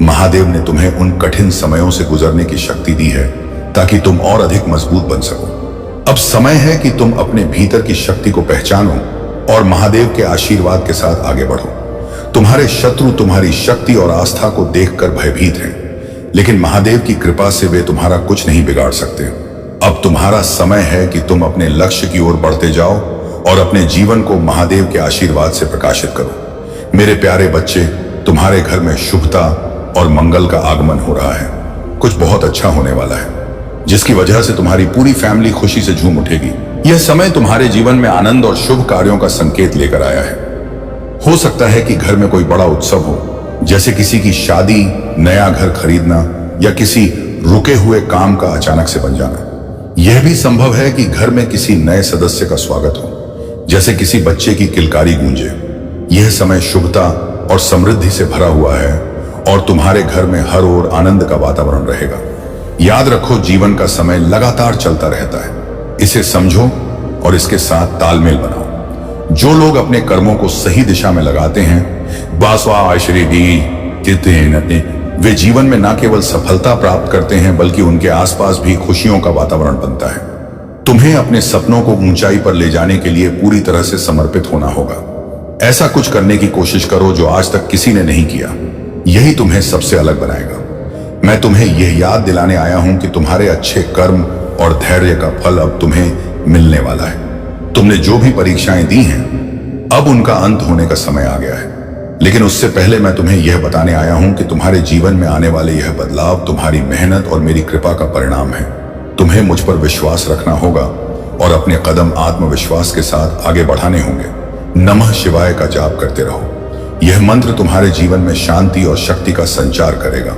महादेव ने तुम्हें उन कठिन समयों से गुजरने की शक्ति दी है ताकि तुम और अधिक मजबूत बन सको। अब समय है कि तुम अपने भीतर की शक्ति को पहचानो और महादेव के आशीर्वाद के साथ आगे बढ़ो। तुम्हारे शत्रु तुम्हारी शक्ति और आस्था को देखकर भयभीत हैं, लेकिन महादेव की कृपा से वे तुम्हारा कुछ नहीं बिगाड़ सकते। अब तुम्हारा समय है कि तुम अपने लक्ष्य की ओर बढ़ते जाओ और अपने जीवन को महादेव के आशीर्वाद से प्रकाशित करो। मेरे प्यारे बच्चे, तुम्हारे घर में शुभता और मंगल का आगमन हो रहा है। कुछ बहुत अच्छा होने वाला है, जिसकी वजह से तुम्हारी पूरी फैमिली खुशी से झूम उठेगी। यह समय तुम्हारे जीवन में आनंद और शुभ कार्यों का संकेत लेकर आया है। हो सकता है कि घर में कोई बड़ा उत्सव हो, जैसे किसी की शादी, नया घर खरीदना या किसी रुके हुए काम का अचानक से बन जाना। यह भी संभव है कि घर में किसी नए सदस्य का स्वागत हो, जैसे किसी बच्चे की किलकारी गूंजे। यह समय शुभता और समृद्धि से भरा हुआ है और तुम्हारे घर में हर ओर आनंद का वातावरण रहेगा। याद रखो, जीवन का समय लगातार चलता रहता है। इसे समझो और इसके साथ तालमेल बनाओ। जो लोग अपने कर्मों को सही दिशा में लगाते हैं, बासवा श्री वे जीवन में न केवल सफलता प्राप्त करते हैं, बल्कि उनके आसपास भी खुशियों का वातावरण बनता है। तुम्हें अपने सपनों को ऊंचाई पर ले जाने के लिए पूरी तरह से समर्पित होना होगा। ऐसा कुछ करने की कोशिश करो जो आज तक किसी ने नहीं किया। यही तुम्हें सबसे अलग बनाएगा। मैं तुम्हें यह याद दिलाने आया हूं कि तुम्हारे अच्छे कर्म और धैर्य का फल अब तुम्हें मिलने वाला है। तुमने जो भी परीक्षाएं दी हैं, अब उनका अंत होने का समय आ गया है। लेकिन उससे पहले मैं तुम्हें यह बताने आया हूं कि तुम्हारे जीवन में आने वाले यह बदलाव तुम्हारी मेहनत और मेरी कृपा का परिणाम है। तुम्हें मुझ पर विश्वास रखना होगा और अपने कदम आत्मविश्वास के साथ आगे बढ़ाने होंगे। नमः शिवाय का जाप करते रहो। यह मंत्र तुम्हारे जीवन में शांति और शक्ति का संचार करेगा।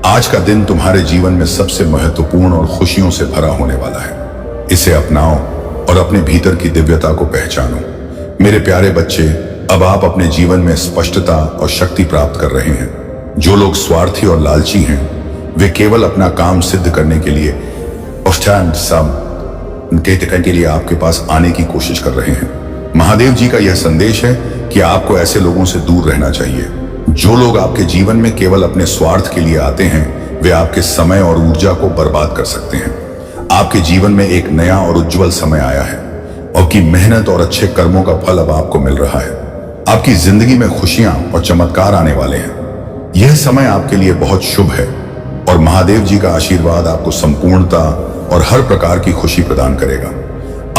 आज का दिन तुम्हारे जीवन में सबसे महत्वपूर्ण और खुशियों से भरा होने वाला है। इसे अपनाओ और अपने भीतर की दिव्यता को पहचानो। मेरे प्यारे बच्चे, अब आप अपने जीवन में स्पष्टता और शक्ति प्राप्त कर रहे हैं। जो लोग स्वार्थी और लालची हैं, वे केवल अपना काम सिद्ध करने के लिए के लिए आपके पास आने की कोशिश कर रहे हैं। महादेव जी का यह संदेश है कि आपको ऐसे लोगों से दूर रहना चाहिए। जो लोग आपके जीवन में केवल अपने स्वार्थ के लिए आते हैं, वे आपके समय और ऊर्जा को बर्बाद कर सकते हैं। आपके जीवन में एक नया और उज्जवल समय आया है और की मेहनत और अच्छे कर्मों का फल अब आपको मिल रहा है। आपकी जिंदगी में खुशियां और चमत्कार आने वाले हैं। यह समय आपके लिए बहुत शुभ है और महादेव जी का आशीर्वाद आपको संपूर्णता और हर प्रकार की खुशी प्रदान करेगा।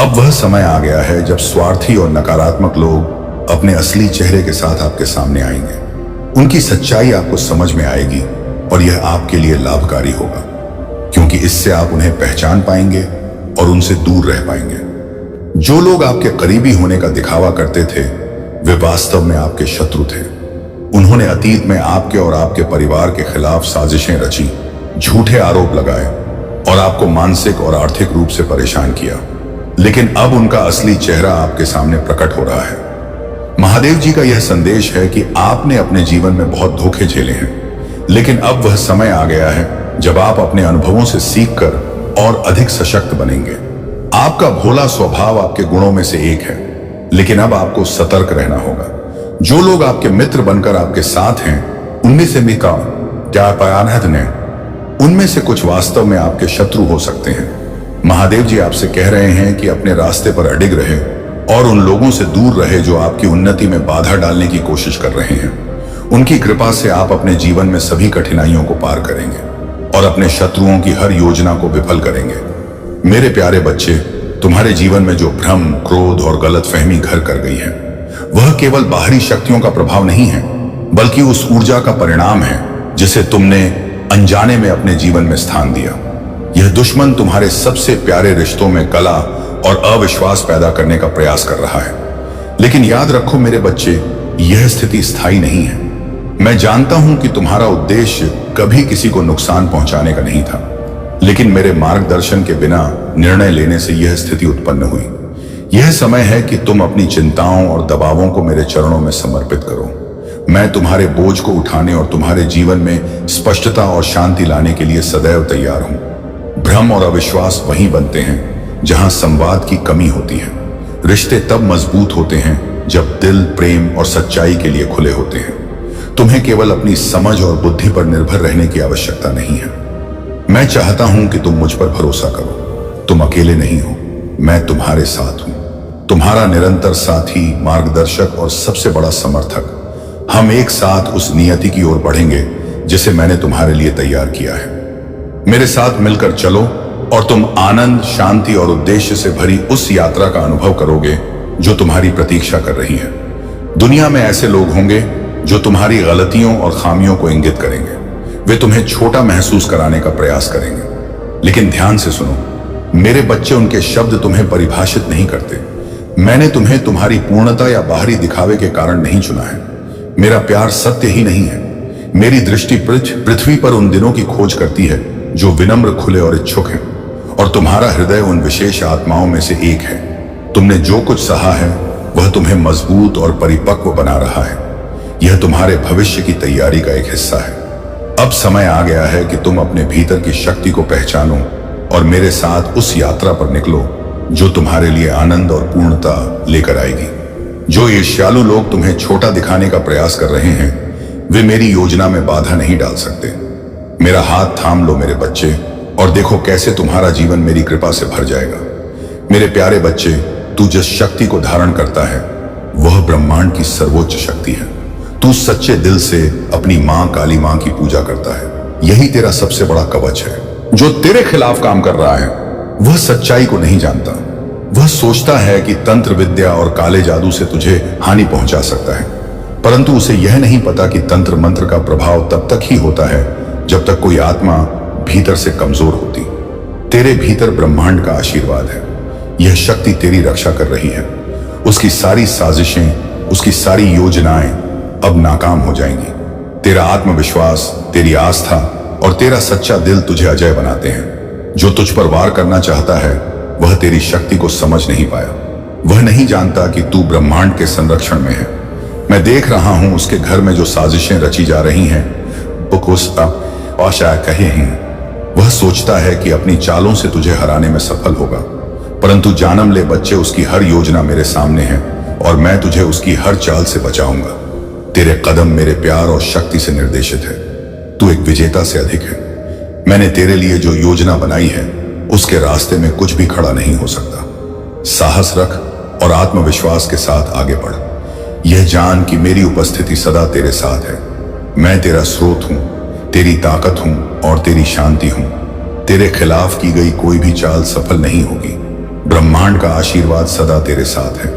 अब वह समय आ गया है जब स्वार्थी और नकारात्मक लोग अपने असली चेहरे के साथ आपके सामने आएंगे। उनकी सच्चाई आपको समझ में आएगी और यह आपके लिए लाभकारी होगा, क्योंकि इससे आप उन्हें पहचान पाएंगे और उनसे दूर रह पाएंगे। जो लोग आपके करीबी होने का दिखावा करते थे, वे वास्तव में आपके शत्रु थे। उन्होंने अतीत में आपके और आपके परिवार के खिलाफ साजिशें रची, झूठे आरोप लगाए और आपको मानसिक और आर्थिक रूप से परेशान किया। लेकिन अब उनका असली चेहरा आपके सामने प्रकट हो रहा है। महादेव जी का यह संदेश है कि आपने अपने जीवन में बहुत धोखे झेले हैं, लेकिन अब वह समय आ गया है जब आप अपने अनुभवों से सीखकर और अधिक सशक्त बनेंगे। आपका भोला स्वभाव आपके गुणों में से एक है, लेकिन अब आपको सतर्क रहना होगा। जो लोग आपके मित्र बनकर आपके साथ हैं, उनमें से भी उनमें से कुछ वास्तव में आपके शत्रु हो सकते हैं। महादेव जी आपसे कह रहे हैं कि अपने रास्ते पर अडिग रहे और उन लोगों से दूर रहे जो आपकी उन्नति में बाधा डालने की कोशिश कर रहे हैं। उनकी कृपा से आप अपने जीवन में सभी कठिनाइयों को पार करेंगे और अपने शत्रुओं की हर योजना को विफल करेंगे। मेरे प्यारे बच्चे, तुम्हारे जीवन में जो भ्रम, क्रोध और गलतफहमी घर कर गई है, वह केवल बाहरी शक्तियों का प्रभाव नहीं है, बल्कि उस ऊर्जा का परिणाम है जिसे तुमने अनजाने में अपने जीवन में स्थान दिया। यह दुश्मन तुम्हारे सबसे प्यारे रिश्तों में कला और अविश्वास पैदा करने का प्रयास कर रहा है। लेकिन याद रखो मेरे बच्चे, यह स्थिति स्थायी नहीं है। मैं जानता हूं कि तुम्हारा उद्देश्य कभी किसी को नुकसान पहुंचाने का नहीं था, लेकिन मेरे मार्गदर्शन के बिना निर्णय लेने से यह स्थिति उत्पन्न हुई। यह समय है कि तुम अपनी चिंताओं और दबावों को मेरे चरणों में समर्पित करो। मैं तुम्हारे बोझ को उठाने और तुम्हारे जीवन में स्पष्टता और शांति लाने के लिए सदैव तैयार हूं। भ्रम और अविश्वास वहीं बनते हैं जहां संवाद की कमी होती है। रिश्ते तब मजबूत होते हैं जब दिल प्रेम और सच्चाई के लिए खुले होते हैं। तुम्हें केवल अपनी समझ और बुद्धि पर निर्भर रहने की आवश्यकता नहीं है। मैं चाहता हूं कि तुम मुझ पर भरोसा करो। तुम अकेले नहीं हो, मैं तुम्हारे साथ हूं, तुम्हारा निरंतर साथी, मार्गदर्शक और सबसे बड़ा समर्थक। हम एक साथ उस नियति की ओर बढ़ेंगे जिसे मैंने तुम्हारे लिए तैयार किया है। मेरे साथ मिलकर चलो और तुम आनंद, शांति और उद्देश्य से भरी उस यात्रा का अनुभव करोगे जो तुम्हारी प्रतीक्षा कर रही है। दुनिया में ऐसे लोग होंगे जो तुम्हारी गलतियों और खामियों को इंगित करेंगे। वे तुम्हें छोटा महसूस कराने का प्रयास करेंगे, लेकिन ध्यान से सुनो मेरे बच्चे, उनके शब्द तुम्हें परिभाषित नहीं करते। मैंने तुम्हें तुम्हारी पूर्णता या बाहरी दिखावे के कारण नहीं चुना है। मेरा प्यार सत्य ही नहीं है। मेरी दृष्टि पृथ्वी पर उन दिनों की खोज करती है जो विनम्र, खुले और इच्छुक हैं, और तुम्हारा हृदय उन विशेष आत्माओं में से एक है। तुमने जो कुछ सहा है वह तुम्हें मजबूत और परिपक्व बना रहा है। यह तुम्हारे भविष्य की तैयारी का एक हिस्सा है। अब समय आ गया है कि तुम अपने भीतर की शक्ति को पहचानो और मेरे साथ उस यात्रा पर निकलो जो तुम्हारे लिए आनंद और पूर्णता लेकर आएगी। जो ईर्ष्यालु लोग तुम्हें छोटा दिखाने का प्रयास कर रहे हैं, वे मेरी योजना में बाधा नहीं डाल सकते। मेरा हाथ थाम लो मेरे बच्चे, और देखो कैसे तुम्हारा जीवन मेरी कृपा से भर जाएगा। मेरे प्यारे बच्चे, तू जिस शक्ति को धारण करता है वह ब्रह्मांड की सर्वोच्च शक्ति है। तू सच्चे दिल से अपनी मां काली मां की पूजा करता है। यही तेरा सबसे बड़ा कवच है। जो तेरे खिलाफ काम कर रहा है वह सच्चाई को नहीं जानता। वह सोचता है कि तंत्र विद्या और काले जादू से तुझे हानि पहुंचा सकता है, परंतु उसे यह नहीं पता कि तंत्र मंत्र का प्रभाव तब तक ही होता है जब तक कोई आत्मा भीतर से कमजोर होती। तेरे भीतर ब्रह्मांड का आशीर्वाद है। यह शक्ति तेरी रक्षा कर रही है। उसकी सारी साजिशें, उसकी सारी योजनाएं अब नाकाम हो जाएंगी। तेरा आत्मविश्वास, तेरी आस्था और तेरा सच्चा दिल तुझे अजय बनाते हैं। जो तुझ पर वार करना चाहता है वह तेरी शक्ति को समझ नहीं पाया। वह नहीं जानता कि तू ब्रह्मांड के संरक्षण में है। मैं देख रहा हूं उसके घर में जो साजिशें रची जा रही हैं वो कुछ आशा कहे हैं। वह सोचता है कि अपनी चालों से तुझे हराने में सफल होगा, परंतु जानम ले बच्चे, उसकी हर योजना मेरे सामने है और मैं तुझे उसकी हर चाल से बचाऊंगा। तेरे कदम मेरे प्यार और शक्ति से निर्देशित है। तू एक विजेता से अधिक है। मैंने तेरे लिए जो योजना बनाई है उसके रास्ते में कुछ भी खड़ा नहीं हो सकता। साहस रख और आत्मविश्वास के साथ आगे बढ़। यह जान कि मेरी उपस्थिति सदा तेरे साथ है। मैं तेरा स्रोत हूं, तेरी ताकत हूं और तेरी शांति हूं। तेरे खिलाफ की गई कोई भी चाल सफल नहीं होगी। ब्रह्मांड का आशीर्वाद सदा तेरे साथ है।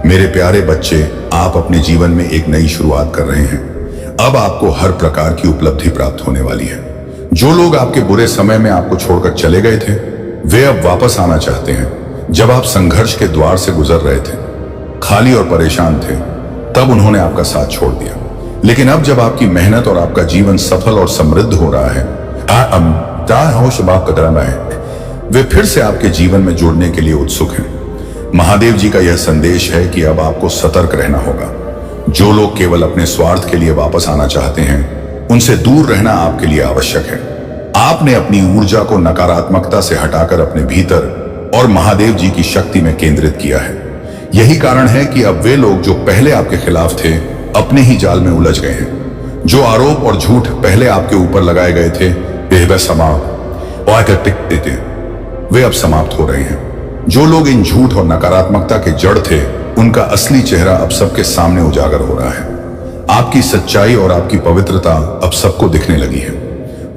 मेरे प्यारे बच्चे, आप अपने जीवन में एक नई शुरुआत कर रहे हैं। अब आपको हर प्रकार की उपलब्धि प्राप्त होने वाली है। जो लोग आपके बुरे समय में आपको छोड़कर चले गए थे वे अब वापस आना चाहते हैं। जब आप संघर्ष के द्वार से गुजर रहे थे, खाली और परेशान थे, तब उन्होंने आपका साथ छोड़ दिया। लेकिन अब जब आपकी मेहनत और आपका जीवन सफल और समृद्ध हो रहा है, वे फिर से आपके जीवन में जुड़ने के लिए उत्सुक हैं। महादेव जी का यह संदेश है कि अब आपको सतर्क रहना होगा। जो लोग केवल अपने स्वार्थ के लिए वापस आना चाहते हैं उनसे दूर रहना आपके लिए आवश्यक है। आपने अपनी ऊर्जा को नकारात्मकता से हटाकर अपने भीतर और महादेव जी की शक्ति में केंद्रित किया है। यही कारण है कि अब वे लोग जो पहले आपके खिलाफ थे अपने ही जाल में उलझ गए हैं। जो आरोप और झूठ पहले आपके ऊपर लगाए गए थे वे अब समाप्त हो रहे हैं। जो लोग इन झूठ और नकारात्मकता के जड़ थे उनका असली चेहरा अब सबके सामने उजागर हो रहा है। आपकी सच्चाई और आपकी पवित्रता अब सबको दिखने लगी है।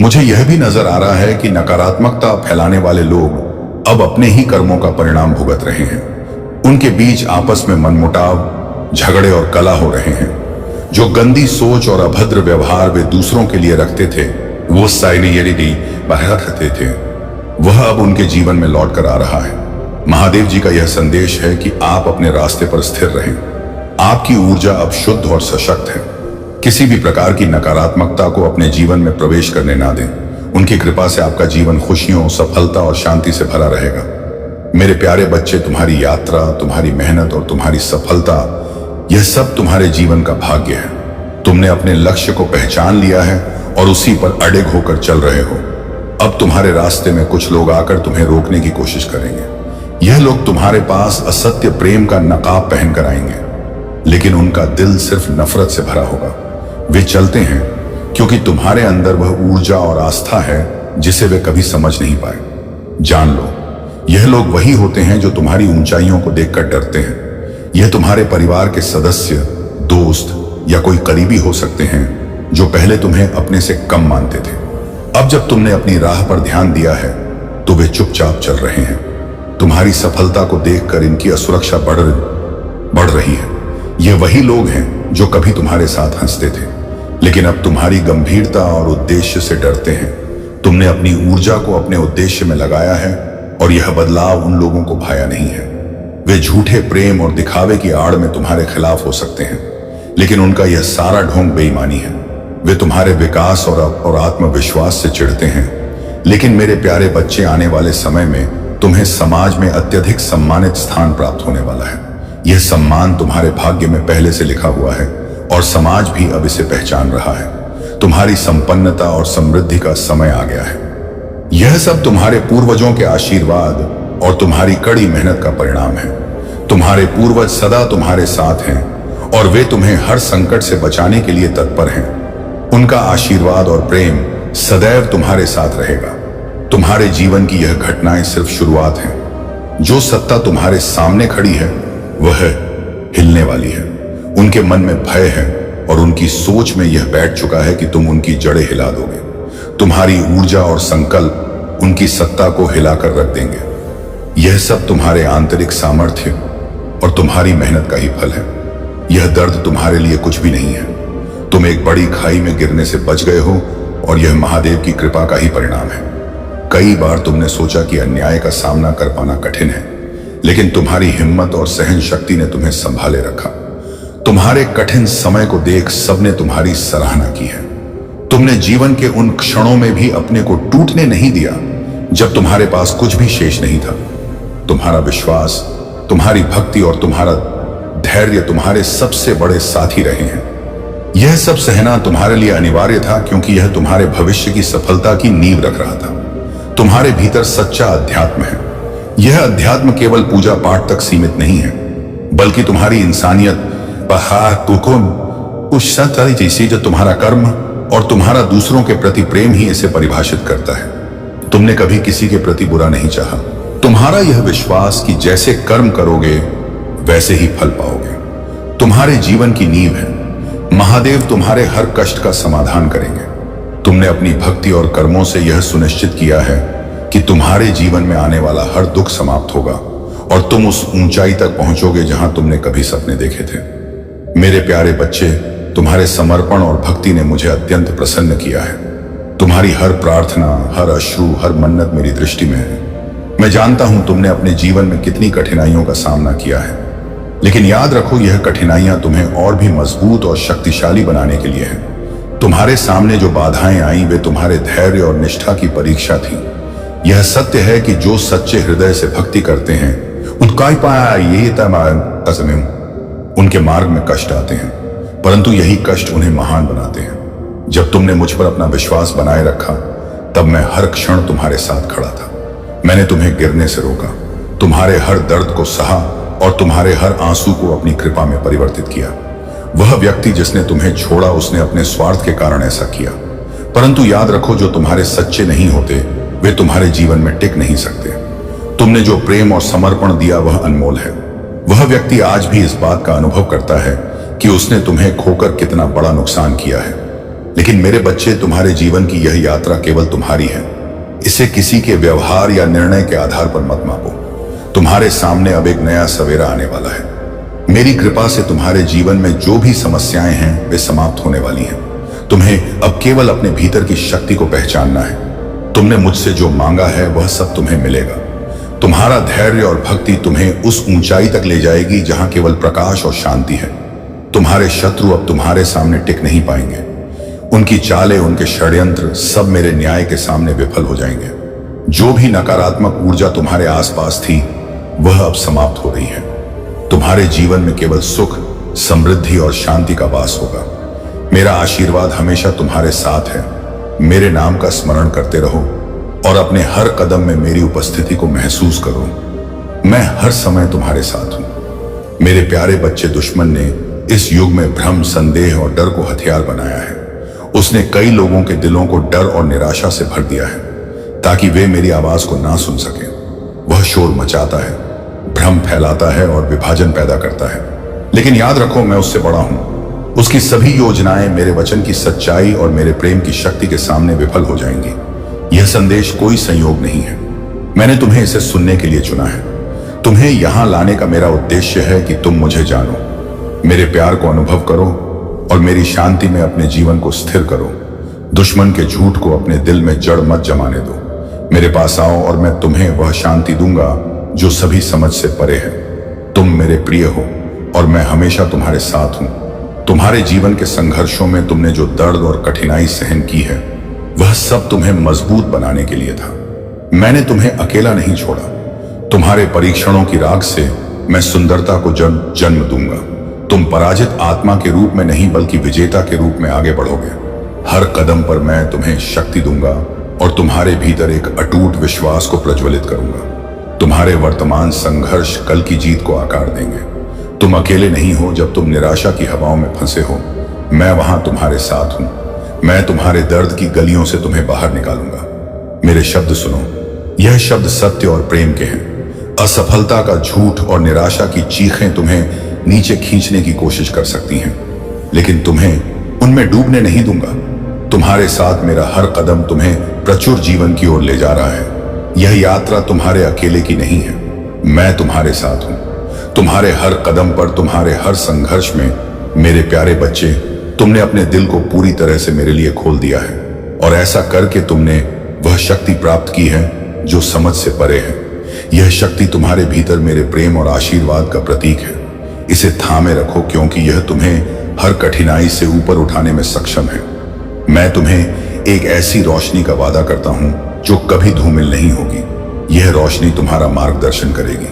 मुझे यह भी नजर आ रहा है कि नकारात्मकता फैलाने वाले लोग अब अपने ही कर्मों का परिणाम भुगत रहे हैं। उनके बीच आपस में मनमुटाव, झगड़े और कलह हो रहे हैं। जो गंदी सोच और अभद्र व्यवहार वे दूसरों के लिए रखते थे, वो साइलियरिटी बाहर रखते थे, वह अब उनके जीवन में लौट कर आ रहा है। महादेव जी का यह संदेश है कि आप अपने रास्ते पर स्थिर रहें। आपकी ऊर्जा अब शुद्ध और सशक्त है। किसी भी प्रकार की नकारात्मकता को अपने जीवन में प्रवेश करने ना दें। उनकी कृपा से आपका जीवन खुशियों, सफलता और शांति से भरा रहेगा। मेरे प्यारे बच्चे, तुम्हारी यात्रा, तुम्हारी मेहनत और तुम्हारी सफलता, यह सब तुम्हारे जीवन का भाग्य है। तुमने अपने लक्ष्य को पहचान लिया है और उसी पर अडिग होकर चल रहे हो। अब तुम्हारे रास्ते में कुछ लोग आकर तुम्हें रोकने की कोशिश करेंगे। यह लोग तुम्हारे पास असत्य प्रेम का नकाब पहनकर आएंगे, लेकिन उनका दिल सिर्फ नफरत से भरा होगा। वे चलते हैं क्योंकि तुम्हारे अंदर वह ऊर्जा और आस्था है जिसे वे कभी समझ नहीं पाए। जान लो, यह लोग वही होते हैं जो तुम्हारी ऊंचाइयों को देखकर डरते हैं। यह तुम्हारे परिवार के सदस्य, दोस्त या कोई करीबी हो सकते हैं जो पहले तुम्हें अपने से कम मानते थे। अब जब तुमने अपनी राह पर ध्यान दिया है तो वे चुपचाप चल रहे हैं। तुम्हारी सफलता को देखकर इनकी असुरक्षा बढ़ रही है। ये वही लोग हैं जो कभी तुम्हारे साथ हंसते थे, लेकिन अब तुम्हारी गंभीरता और उद्देश्य से डरते हैं। तुमने अपनी ऊर्जा को अपने उद्देश्य में लगाया है और यह बदलाव उन लोगों को भाया नहीं है। वे झूठे प्रेम और दिखावे की आड़ में तुम्हारे खिलाफ हो सकते हैं, लेकिन उनका यह सारा ढोंग बेईमानी है। वे तुम्हारे विकास और आत्मविश्वास से चिढ़ते हैं। लेकिन मेरे प्यारे बच्चे, आने वाले समय में तुम्हें समाज में अत्यधिक सम्मानित स्थान प्राप्त होने वाला है। यह सम्मान तुम्हारे भाग्य में पहले से लिखा हुआ है और समाज भी अब इसे पहचान रहा है। तुम्हारी संपन्नता और समृद्धि का समय आ गया है। यह सब तुम्हारे पूर्वजों के आशीर्वाद और तुम्हारी कड़ी मेहनत का परिणाम है। तुम्हारे पूर्वज सदा तुम्हारे साथ हैं और वे तुम्हें हर संकट से बचाने के लिए तत्पर हैं। उनका आशीर्वाद और प्रेम सदैव तुम्हारे साथ रहेगा। तुम्हारे जीवन की यह घटनाएं सिर्फ शुरुआत हैं। जो सत्ता तुम्हारे सामने खड़ी है वह हिलने वाली है। उनके मन में भय है और उनकी सोच में यह बैठ चुका है कि तुम उनकी जड़ें हिला दोगे। तुम्हारी ऊर्जा और संकल्प उनकी सत्ता को हिलाकर रख देंगे। यह सब तुम्हारे आंतरिक सामर्थ्य और तुम्हारी मेहनत का ही फल है। यह दर्द तुम्हारे लिए कुछ भी नहीं है। तुम एक बड़ी खाई में गिरने से बच गए हो और यह महादेव की कृपा का ही परिणाम है। कई बार तुमने सोचा कि अन्याय का सामना कर पाना कठिन है, लेकिन तुम्हारी हिम्मत और सहन शक्ति ने तुम्हें संभाले रखा। तुम्हारे कठिन समय को देख सबने तुम्हारी सराहना की है। तुमने जीवन के उन क्षणों में भी अपने को टूटने नहीं दिया जब तुम्हारे पास कुछ भी शेष नहीं था। तुम्हारा विश्वास, तुम्हारी भक्ति और तुम्हारा धैर्य तुम्हारे सबसे बड़े साथी रहे हैं। यह सब सहना तुम्हारे लिए अनिवार्य था, क्योंकि यह तुम्हारे भविष्य की सफलता की नींव रख रहा था। तुम्हारे भीतर सच्चा अध्यात्म है। यह अध्यात्म केवल पूजा पाठ तक सीमित नहीं है, बल्कि तुम्हारी इंसानियत उस सत्य जैसे जो तुम्हारा कर्म और तुम्हारा दूसरों के प्रति प्रेम ही इसे परिभाषित करता है। तुमने कभी किसी के प्रति बुरा नहीं चाहा। तुम्हारा यह विश्वास कि जैसे कर्म करोगे वैसे ही फल पाओगे, तुम्हारे जीवन की नींव है। महादेव तुम्हारे हर कष्ट का समाधान करेंगे। तुमने अपनी भक्ति और कर्मों से यह सुनिश्चित किया है कि तुम्हारे जीवन में आने वाला हर दुख समाप्त होगा और तुम उस ऊंचाई तक पहुंचोगे जहां तुमने कभी सपने देखे थे। मेरे प्यारे बच्चे, तुम्हारे समर्पण और भक्ति ने मुझे अत्यंत प्रसन्न किया है। तुम्हारी हर प्रार्थना, हर अश्रु, हर मन्नत मेरी दृष्टि में है। मैं जानता हूं तुमने अपने जीवन में कितनी कठिनाइयों का सामना किया है, लेकिन याद रखो यह कठिनाइयां तुम्हें और भी मजबूत और शक्तिशाली बनाने के लिए हैं। तुम्हारे सामने जो बाधाएं आई वे तुम्हारे धैर्य और निष्ठा की परीक्षा थी। यह सत्य है कि जो सच्चे हृदय से भक्ति करते हैं उनका उनके मार्ग में कष्ट आते हैं, परंतु यही कष्ट उन्हें महान बनाते हैं। जब तुमने मुझ पर अपना विश्वास बनाए रखा तब मैं हर क्षण तुम्हारे साथ खड़ा था। मैंने तुम्हें गिरने से रोका, तुम्हारे हर दर्द को सहा और तुम्हारे हर आंसू को अपनी कृपा में परिवर्तित किया। वह व्यक्ति जिसने तुम्हें छोड़ा उसने अपने स्वार्थ के कारण ऐसा किया, परंतु याद रखो जो तुम्हारे सच्चे नहीं होते वे तुम्हारे जीवन में टिक नहीं सकते। तुमने जो प्रेम और समर्पण दिया वह अनमोल है। वह व्यक्ति आज भी इस बात का अनुभव करता है कि उसने तुम्हें खोकर कितना बड़ा नुकसान किया है। लेकिन मेरे बच्चे, तुम्हारे जीवन की यह यात्रा केवल तुम्हारी है। इसे किसी के व्यवहार या निर्णय के आधार पर मत मापो। तुम्हारे सामने अब एक नया सवेरा आने वाला है। मेरी कृपा से तुम्हारे जीवन में जो भी समस्याएं हैं वे समाप्त होने वाली हैं। तुम्हें अब केवल अपने भीतर की शक्ति को पहचानना है। तुमने मुझसे जो मांगा है वह सब तुम्हें मिलेगा। तुम्हारा धैर्य और भक्ति तुम्हें उस ऊंचाई तक ले जाएगी जहां केवल प्रकाश और शांति है। तुम्हारे शत्रु अब तुम्हारे सामने टिक नहीं पाएंगे। उनकी चालें, उनके षड्यंत्र सब मेरे न्याय के सामने विफल हो जाएंगे। जो भी नकारात्मक ऊर्जा तुम्हारे आसपास थी वह अब समाप्त हो रही है। तुम्हारे जीवन में केवल सुख, समृद्धि और शांति का वास होगा। मेरा आशीर्वाद हमेशा तुम्हारे साथ है। मेरे नाम का स्मरण करते रहो और अपने हर कदम में मेरी उपस्थिति को महसूस करो। मैं हर समय तुम्हारे साथ हूं। मेरे प्यारे बच्चे, दुश्मन ने इस युग में भ्रम, संदेह और डर को हथियार बनाया है। उसने कई लोगों के दिलों को डर और निराशा से भर दिया है ताकि वे मेरी आवाज को ना सुन सके। वह शोर मचाता है, भ्रम फैलाता है और विभाजन पैदा करता है, लेकिन याद रखो मैं उससे बड़ा हूं। उसकी सभी योजनाएं मेरे वचन की सच्चाई और मेरे प्रेम की शक्ति के सामने विफल हो जाएंगी। यह संदेश कोई संयोग नहीं है। मैंने तुम्हें इसे सुनने के लिए चुना है। तुम्हें यहां लाने का मेरा उद्देश्य है कि तुम मुझे जानो, मेरे प्यार को अनुभव करो और मेरी शांति में अपने जीवन को स्थिर करो। दुश्मन के झूठ को अपने दिल में जड़ मत जमाने दो। मेरे पास आओ और मैं तुम्हें वह शांति दूंगा जो सभी समझ से परे है। तुम मेरे प्रिय हो और मैं हमेशा तुम्हारे साथ हूं। तुम्हारे जीवन के संघर्षों में तुमने जो दर्द और कठिनाई सहन की है वह सब तुम्हें मजबूत बनाने के लिए था। मैंने तुम्हें अकेला नहीं छोड़ा। तुम्हारे परीक्षणों की राख से मैं सुंदरता को जन्म दूंगा। तुम पराजित आत्मा के रूप में नहीं बल्कि विजेता के रूप में आगे बढ़ोगे। हर कदम पर मैं तुम्हें शक्ति दूंगा और तुम्हारे भीतर एक अटूट विश्वास को प्रज्वलित करूंगा। तुम्हारे वर्तमान संघर्ष कल की जीत को आकार देंगे। तुम अकेले नहीं हो। जब तुम निराशा की हवाओं में फंसे हो, मैं वहां तुम्हारे साथ हूं। मैं तुम्हारे दर्द की गलियों से तुम्हें बाहर निकालूंगा। मेरे शब्द सुनो, यह शब्द सत्य और प्रेम के हैं। असफलता का झूठ और निराशा की चीखें तुम्हें नीचे खींचने की कोशिश कर सकती हैं, लेकिन तुम्हें उनमें डूबने नहीं दूंगा। तुम्हारे साथ मेरा हर कदम तुम्हें प्रचुर जीवन की ओर ले जा रहा है। यह यात्रा तुम्हारे अकेले की नहीं है, मैं तुम्हारे साथ हूं। तुम्हारे हर कदम पर, तुम्हारे हर संघर्ष में मेरे प्यारे बच्चे, तुमने अपने दिल को पूरी तरह से मेरे लिए खोल दिया है और ऐसा करके तुमने वह शक्ति प्राप्त की है जो समझ से परे है। यह शक्ति तुम्हारे भीतर मेरे प्रेम और आशीर्वाद का प्रतीक है। इसे थामे रखो, क्योंकि यह तुम्हें हर कठिनाई से ऊपर उठाने में सक्षम है। मैं तुम्हें एक ऐसी रोशनी का वादा करता हूं जो कभी धूमिल नहीं होगी। यह रोशनी तुम्हारा मार्गदर्शन करेगी,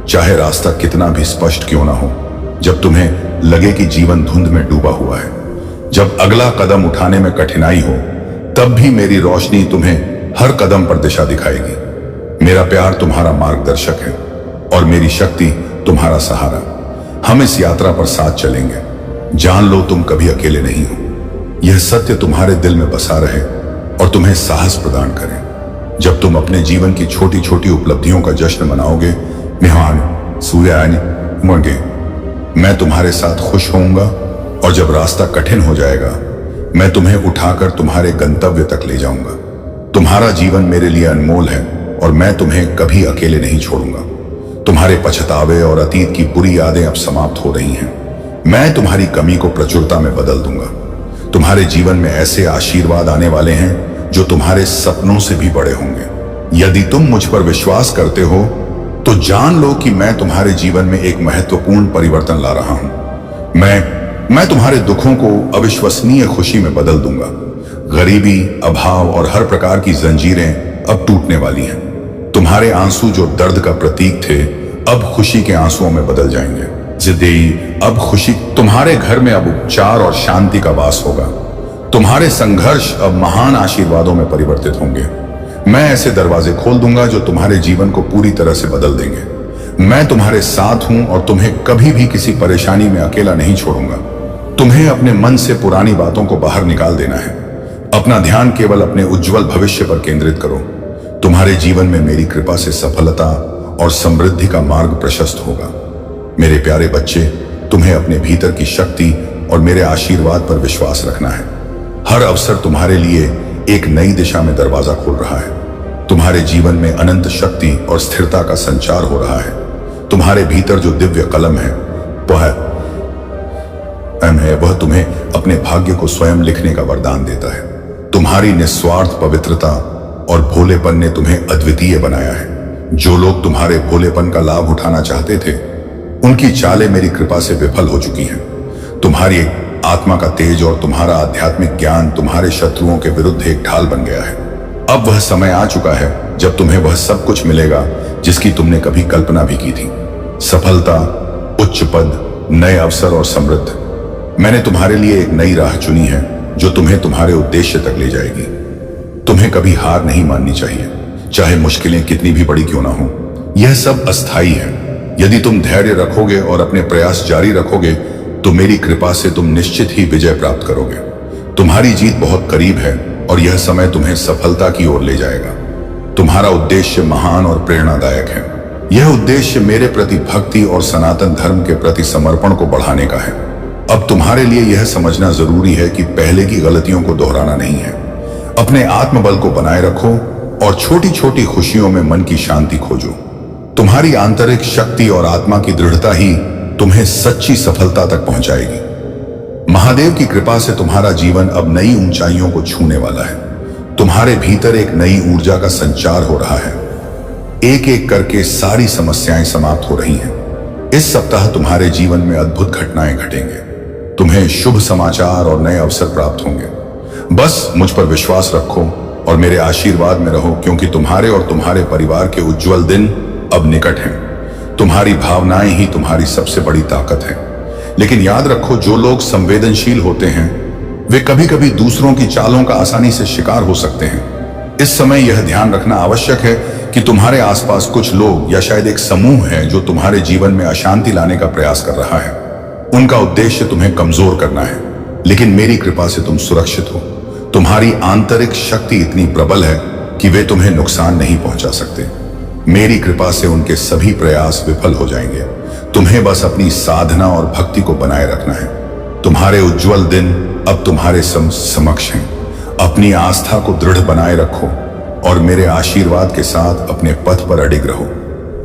चाहे रास्ता कितना भी स्पष्ट क्यों ना हो। जब तुम्हें लगे कि जीवन धुंध में डूबा हुआ है, जब अगला कदम उठाने में कठिनाई हो, तब भी मेरी रोशनी तुम्हें हर कदम पर दिशा दिखाएगी। मेरा प्यार तुम्हारा मार्गदर्शक है और मेरी शक्ति तुम्हारा सहारा। हम इस यात्रा पर साथ चलेंगे। जान लो, तुम कभी अकेले नहीं हो। यह सत्य तुम्हारे दिल में बसा रहे और तुम्हें साहस प्रदान करे। जब तुम अपने जीवन की छोटी छोटी उपलब्धियों का जश्न मनाओगे, मेहमान सूर्यान मुंगे, मैं तुम्हारे साथ खुश होऊंगा। और जब रास्ता कठिन हो जाएगा, मैं तुम्हें उठाकर तुम्हारे गंतव्य तक ले जाऊंगा। तुम्हारा जीवन मेरे लिए अनमोल है और मैं तुम्हें कभी अकेले नहीं छोड़ूंगा। तुम्हारे पछतावे और अतीत की बुरी यादें अब समाप्त हो रही हैं। मैं तुम्हारी कमी को प्रचुरता में बदल दूंगा। तुम्हारे जीवन में ऐसे आशीर्वाद आने वाले हैं जो तुम्हारे सपनों से भी बड़े होंगे। यदि तुम मुझ पर विश्वास करते हो तो जान लो कि मैं तुम्हारे जीवन में एक महत्वपूर्ण परिवर्तन ला रहा हूं। मैं तुम्हारे दुखों को अविश्वसनीय खुशी में बदल दूंगा। गरीबी, अभाव और हर प्रकार की जंजीरें अब टूटने वाली हैं। तुम्हारे आंसू जो दर्द का प्रतीक थे, अब खुशी के आंसुओं में बदल जाएंगे। जिद्दी, अब खुशी तुम्हारे घर में अब उपचार और शांति का वास होगा। तुम्हारे संघर्ष अब महान आशीर्वादों में परिवर्तित होंगे। मैं ऐसे दरवाजे खोल दूंगा जो तुम्हारे जीवन को पूरी तरह से बदल देंगे। मैं तुम्हारे साथ हूं और तुम्हें कभी भी किसी परेशानी में अकेला नहीं छोड़ूंगा। तुम्हें अपने मन से पुरानी बातों को बाहर निकाल देना है। अपना ध्यान केवल अपने उज्जवल भविष्य पर केंद्रित करो। तुम्हारे जीवन में मेरी कृपा से सफलता और समृद्धि का मार्ग प्रशस्त होगा। मेरे प्यारे बच्चे, तुम्हें अपने भीतर की शक्ति और मेरे आशीर्वाद पर विश्वास रखना है। हर अवसर तुम्हारे लिए एक नई दिशा में दरवाजा खोल रहा है। तुम्हारे जीवन में अनंत शक्ति और स्थिरता का संचार हो रहा है। तुम्हारे भीतर जो दिव्य कलम है वह तुम्हें अपने भाग्य को स्वयं लिखने का वरदान देता है। तुम्हारी निस्वार्थ पवित्रता और भोलेपन ने तुम्हें अद्वितीय बनाया है। जो लोग तुम्हारे भोलेपन का लाभ उठाना चाहते थे, उनकी चालें मेरी कृपा से विफल हो चुकी हैं। तुम्हारी आत्मा का तेज और तुम्हारा आध्यात्मिक ज्ञान तुम्हारे शत्रुओं के विरुद्ध एक ढाल बन गया है। अब वह समय आ चुका है जब तुम्हें वह सब कुछ मिलेगा जिसकी तुमने कभी कल्पना भी की थी। सफलता, उच्च पद, नए अवसर और समृद्धि। मैंने तुम्हारे लिए एक नई राह चुनी है जो तुम्हें तुम्हारे उद्देश्य तक ले जाएगी। तुम्हें कभी हार नहीं माननी चाहिए, चाहे मुश्किलें कितनी भी बड़ी क्यों ना हो। यह सब अस्थायी है। यदि तुम धैर्य रखोगे और अपने प्रयास जारी रखोगे तो मेरी कृपा से तुम निश्चित ही विजय प्राप्त करोगे। तुम्हारी जीत बहुत करीब है और यह समय तुम्हें सफलता की ओर ले जाएगा। तुम्हारा उद्देश्य महान और प्रेरणादायक है। यह उद्देश्य मेरे प्रति भक्ति और सनातन धर्म के प्रति समर्पण को बढ़ाने का है। अब तुम्हारे लिए यह समझना जरूरी है कि पहले की गलतियों को दोहराना नहीं है। अपने आत्मबल को बनाए रखो और छोटी छोटी खुशियों में मन की शांति खोजो। तुम्हारी आंतरिक शक्ति और आत्मा की दृढ़ता ही तुम्हें सच्ची सफलता तक पहुंचाएगी। महादेव की कृपा से तुम्हारा जीवन अब नई ऊंचाइयों को छूने वाला है। तुम्हारे भीतर एक नई ऊर्जा का संचार हो रहा है। एक एक करके सारी समस्याएं समाप्त हो रही हैं। इस सप्ताह तुम्हारे जीवन में अद्भुत घटनाएं घटेंगे। तुम्हें शुभ समाचार और नए अवसर प्राप्त होंगे। बस मुझ पर विश्वास रखो और मेरे आशीर्वाद में रहो, क्योंकि तुम्हारे और तुम्हारे परिवार के उज्जवल दिन अब निकट हैं। तुम्हारी भावनाएं ही तुम्हारी सबसे बड़ी ताकत है। लेकिन याद रखो, जो लोग संवेदनशील होते हैं वे कभी कभी दूसरों की चालों का आसानी से शिकार हो सकते हैं। इस समय यह ध्यान रखना आवश्यक है कि तुम्हारे आसपास कुछ लोग या शायद एक समूह है जो तुम्हारे जीवन में अशांति लाने का प्रयास कर रहा है। उनका उद्देश्य तुम्हें कमजोर करना है, लेकिन मेरी कृपा से तुम सुरक्षित हो। तुम्हारी आंतरिक शक्ति इतनी प्रबल है कि वे तुम्हें नुकसान नहीं पहुंचा सकते। मेरी कृपा से उनके सभी प्रयास विफल हो जाएंगे। तुम्हें बस अपनी साधना और भक्ति को बनाए रखना है। तुम्हारे उज्जवल दिन अब तुम्हारे समक्ष हैं। अपनी आस्था को दृढ़ बनाए रखो और मेरे आशीर्वाद के साथ अपने पथ पर अडिग रहो।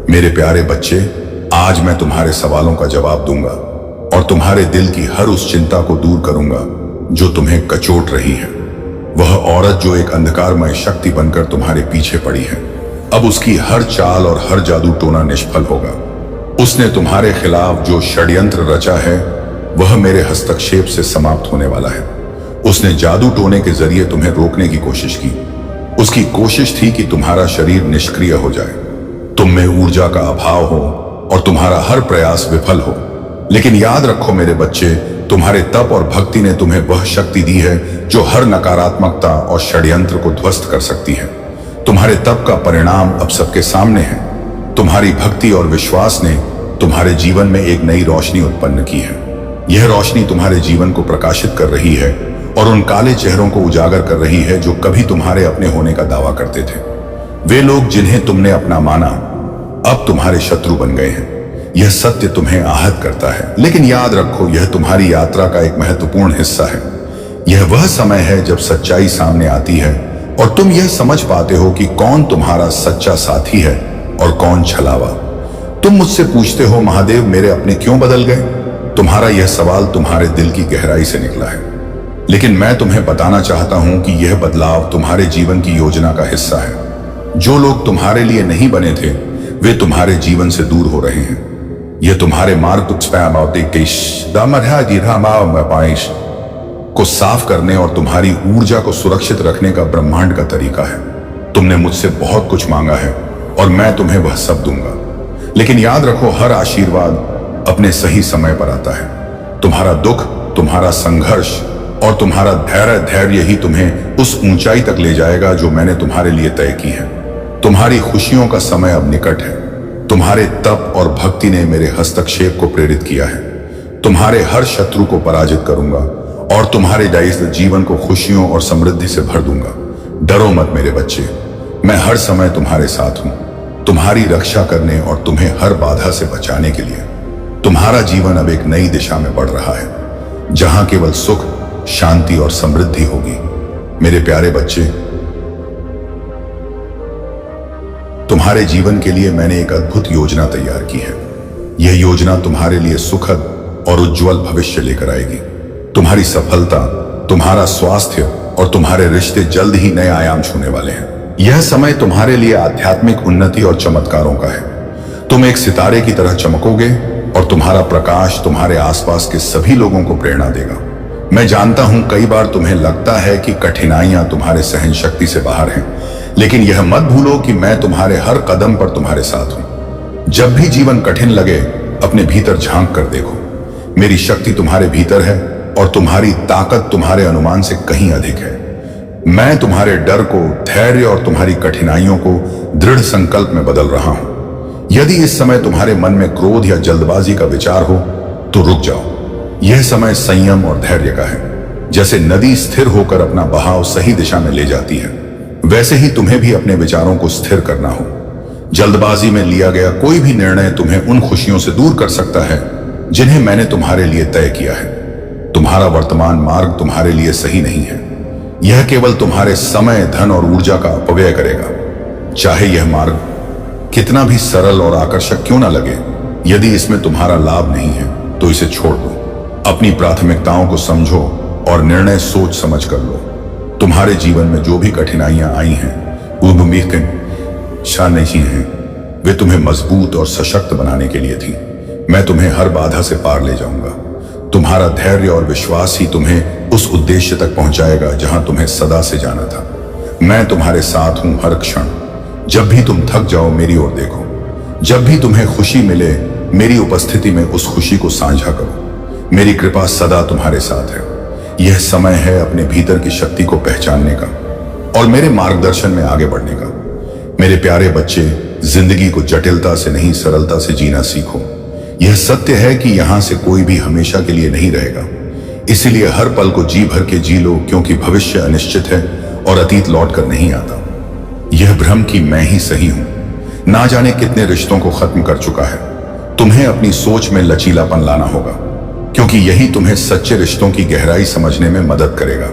मेरे प्यारे बच्चे, आज मैं तुम्हारे सवालों का जवाब दूंगा और तुम्हारे दिल की हर उस चिंता को दूर करूंगा जो तुम्हें कचोट रही है। वह औरत जो एक अंधकारमय शक्ति बनकर तुम्हारे पीछे पड़ी है, अब उसकी हर चाल और हर जादू टोना निष्फल होगा। उसने तुम्हारे खिलाफ जो षड्यंत्र रचा है वह मेरे हस्तक्षेप से समाप्त होने वाला है। उसने जादू टोने के जरिए तुम्हें रोकने की कोशिश की। उसकी कोशिश थी कि तुम्हारा शरीर निष्क्रिय हो जाए, तुम में ऊर्जा का अभाव हो और तुम्हारा हर प्रयास विफल हो। लेकिन याद रखो मेरे बच्चे, तुम्हारे तप और भक्ति ने तुम्हें वह शक्ति दी है जो हर नकारात्मकता और षड्यंत्र को ध्वस्त कर सकती है। तुम्हारे तप का परिणाम अब सबके सामने है। तुम्हारी भक्ति और विश्वास ने तुम्हारे जीवन में एक नई रोशनी उत्पन्न की है। यह रोशनी तुम्हारे जीवन को प्रकाशित कर रही है और उन काले चेहरों को उजागर कर रही है जो कभी तुम्हारे अपने होने का दावा करते थे। वे लोग जिन्हें तुमने अपना माना अब तुम्हारे शत्रु बन गए हैं। यह सत्य तुम्हें आहत करता है, लेकिन याद रखो यह तुम्हारी यात्रा का एक महत्वपूर्ण हिस्सा है। यह वह समय है जब सच्चाई सामने आती है और तुम यह समझ पाते हो कि कौन तुम्हारा सच्चा साथी है और कौन छलावा। तुम मुझसे पूछते हो महादेव मेरे अपने क्यों बदल गए। तुम्हारा यह सवाल तुम्हारे दिल की गहराई से निकला है, लेकिन मैं तुम्हें बताना चाहता हूं कि यह बदलाव तुम्हारे जीवन की योजना का हिस्सा है। जो लोग तुम्हारे लिए नहीं बने थे वे तुम्हारे जीवन से दूर हो रहे हैं। यह तुम्हारे मार्ग को साफ करने और तुम्हारी ऊर्जा को सुरक्षित रखने का ब्रह्मांड का तरीका है। तुमने मुझसे बहुत कुछ मांगा है और मैं तुम्हें वह सब दूंगा, लेकिन याद रखो हर आशीर्वाद अपने सही समय पर आता है। तुम्हारा दुख, तुम्हारा संघर्ष और तुम्हारा धैर्य ही तुम्हें उस ऊंचाई तक ले जाएगा जो मैंने तुम्हारे लिए तय की है। तुम्हारी खुशियों का समय अब निकट है। तुम्हारे तप और भक्ति ने मेरे हस्तक्षेप को प्रेरित किया है। तुम्हारे हर शत्रु को पराजित करूंगा और तुम्हारे जीवन को खुशियों और समृद्धि से भर दूंगा। डरो मत मेरे बच्चे, मैं हर समय तुम्हारे साथ हूं, तुम्हारी रक्षा करने और तुम्हें हर बाधा से बचाने के लिए। तुम्हारा जीवन अब एक नई दिशा में बढ़ रहा है, जहां केवल सुख, शांति और समृद्धि होगी। मेरे प्यारे बच्चे, तुम्हारे जीवन के लिए मैंने एक अद्भुत योजना तैयार की है। यह योजना तुम्हारे लिए सुखद और उज्जवल भविष्य लेकर आएगी। तुम्हारी सफलता, तुम्हारा स्वास्थ्य और तुम्हारे रिश्ते जल्द ही नए आयाम छूने वाले हैं। यह समय तुम्हारे लिए आध्यात्मिक उन्नति और चमत्कारों का है। तुम एक सितारे की तरह चमकोगे और तुम्हारा प्रकाश तुम्हारे आसपास के सभी लोगों को प्रेरणा देगा। मैं जानता हूं कई बार तुम्हें लगता है कि कठिनाइयां तुम्हारे सहन शक्ति से बाहर हैं, लेकिन यह मत भूलो कि मैं तुम्हारे हर कदम पर तुम्हारे साथ हूं। जब भी जीवन कठिन लगे, अपने भीतर झांक कर देखो। मेरी शक्ति तुम्हारे भीतर है और तुम्हारी ताकत तुम्हारे अनुमान से कहीं अधिक है। मैं तुम्हारे डर को धैर्य और तुम्हारी कठिनाइयों को दृढ़ संकल्प में बदल रहा हूं। यदि इस समय तुम्हारे मन में क्रोध या जल्दबाजी का विचार हो तो रुक जाओ। यह समय संयम और धैर्य का है। जैसे नदी स्थिर होकर अपना बहाव सही दिशा में ले जाती है, वैसे ही तुम्हें भी अपने विचारों को स्थिर करना हो। जल्दबाजी में लिया गया कोई भी निर्णय तुम्हें उन खुशियों से दूर कर सकता है जिन्हें मैंने तुम्हारे लिए तय किया है। तुम्हारा वर्तमान मार्ग तुम्हारे लिए सही नहीं है। यह केवल तुम्हारे समय, धन और ऊर्जा का अपव्यय करेगा। चाहे यह मार्ग कितना भी सरल और आकर्षक क्यों ना लगे, यदि इसमें तुम्हारा लाभ नहीं है तो इसे छोड़ दो। अपनी प्राथमिकताओं को समझो और निर्णय सोच समझ कर लो। तुम्हारे जीवन में जो भी कठिनाइयां आई हैं वो नहीं हैं, वे तुम्हें मजबूत और सशक्त बनाने के लिए थी। मैं तुम्हें हर बाधा से पार ले जाऊंगा। तुम्हारा धैर्य और विश्वास ही तुम्हें उस उद्देश्य तक पहुंचाएगा जहां तुम्हें सदा से जाना था। मैं तुम्हारे साथ हूं हर क्षण। जब भी तुम थक जाओ मेरी ओर देखो। जब भी तुम्हें खुशी मिले मेरी उपस्थिति में उस खुशी को साझा करो। मेरी कृपा सदा तुम्हारे साथ है। यह समय है अपने भीतर की शक्ति को पहचानने का और मेरे मार्गदर्शन में आगे बढ़ने का। मेरे प्यारे बच्चे, जिंदगी को जटिलता से नहीं सरलता से जीना सीखो। यह सत्य है कि यहां से कोई भी हमेशा के लिए नहीं रहेगा, इसीलिए हर पल को जी भर के जी लो, क्योंकि भविष्य अनिश्चित है और अतीत लौट कर नहीं आता। यह भ्रम कि मैं ही सही हूं ना जाने कितने रिश्तों को खत्म कर चुका है। तुम्हें अपनी सोच में लचीलापन लाना होगा, क्योंकि यही तुम्हें सच्चे रिश्तों की गहराई समझने में मदद करेगा।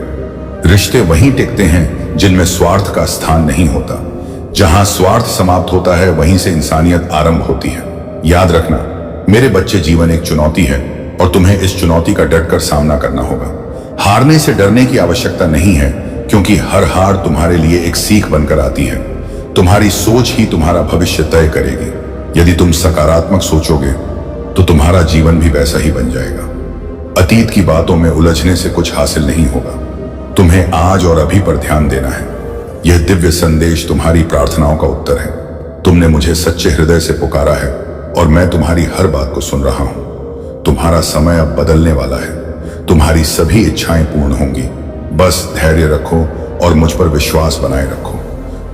रिश्ते वहीं टिकते हैं जिनमें स्वार्थ का स्थान नहीं होता। जहां स्वार्थ समाप्त होता है वहीं से इंसानियत आरंभ होती है। याद रखना मेरे बच्चे, जीवन एक चुनौती है और तुम्हें इस चुनौती का डटकर सामना करना होगा। हारने से डरने की आवश्यकता नहीं है, क्योंकि हर हार तुम्हारे लिए एक सीख बनकर आती है। तुम्हारी सोच ही तुम्हारा भविष्य तय करेगी। यदि तुम सकारात्मक सोचोगे तो तुम्हारा जीवन भी वैसा ही बन जाएगा। अतीत की बातों में उलझने से कुछ हासिल नहीं होगा। तुम्हें आज और अभी पर ध्यान देना है। यह दिव्य संदेश तुम्हारी प्रार्थनाओं का उत्तर है। तुमने मुझे सच्चे हृदय से पुकारा है और मैं तुम्हारी हर बात को सुन रहा हूं। तुम्हारा समय अब बदलने वाला है। तुम्हारी सभी इच्छाएं पूर्ण होंगी। बस धैर्य रखो और मुझ पर विश्वास बनाए रखो।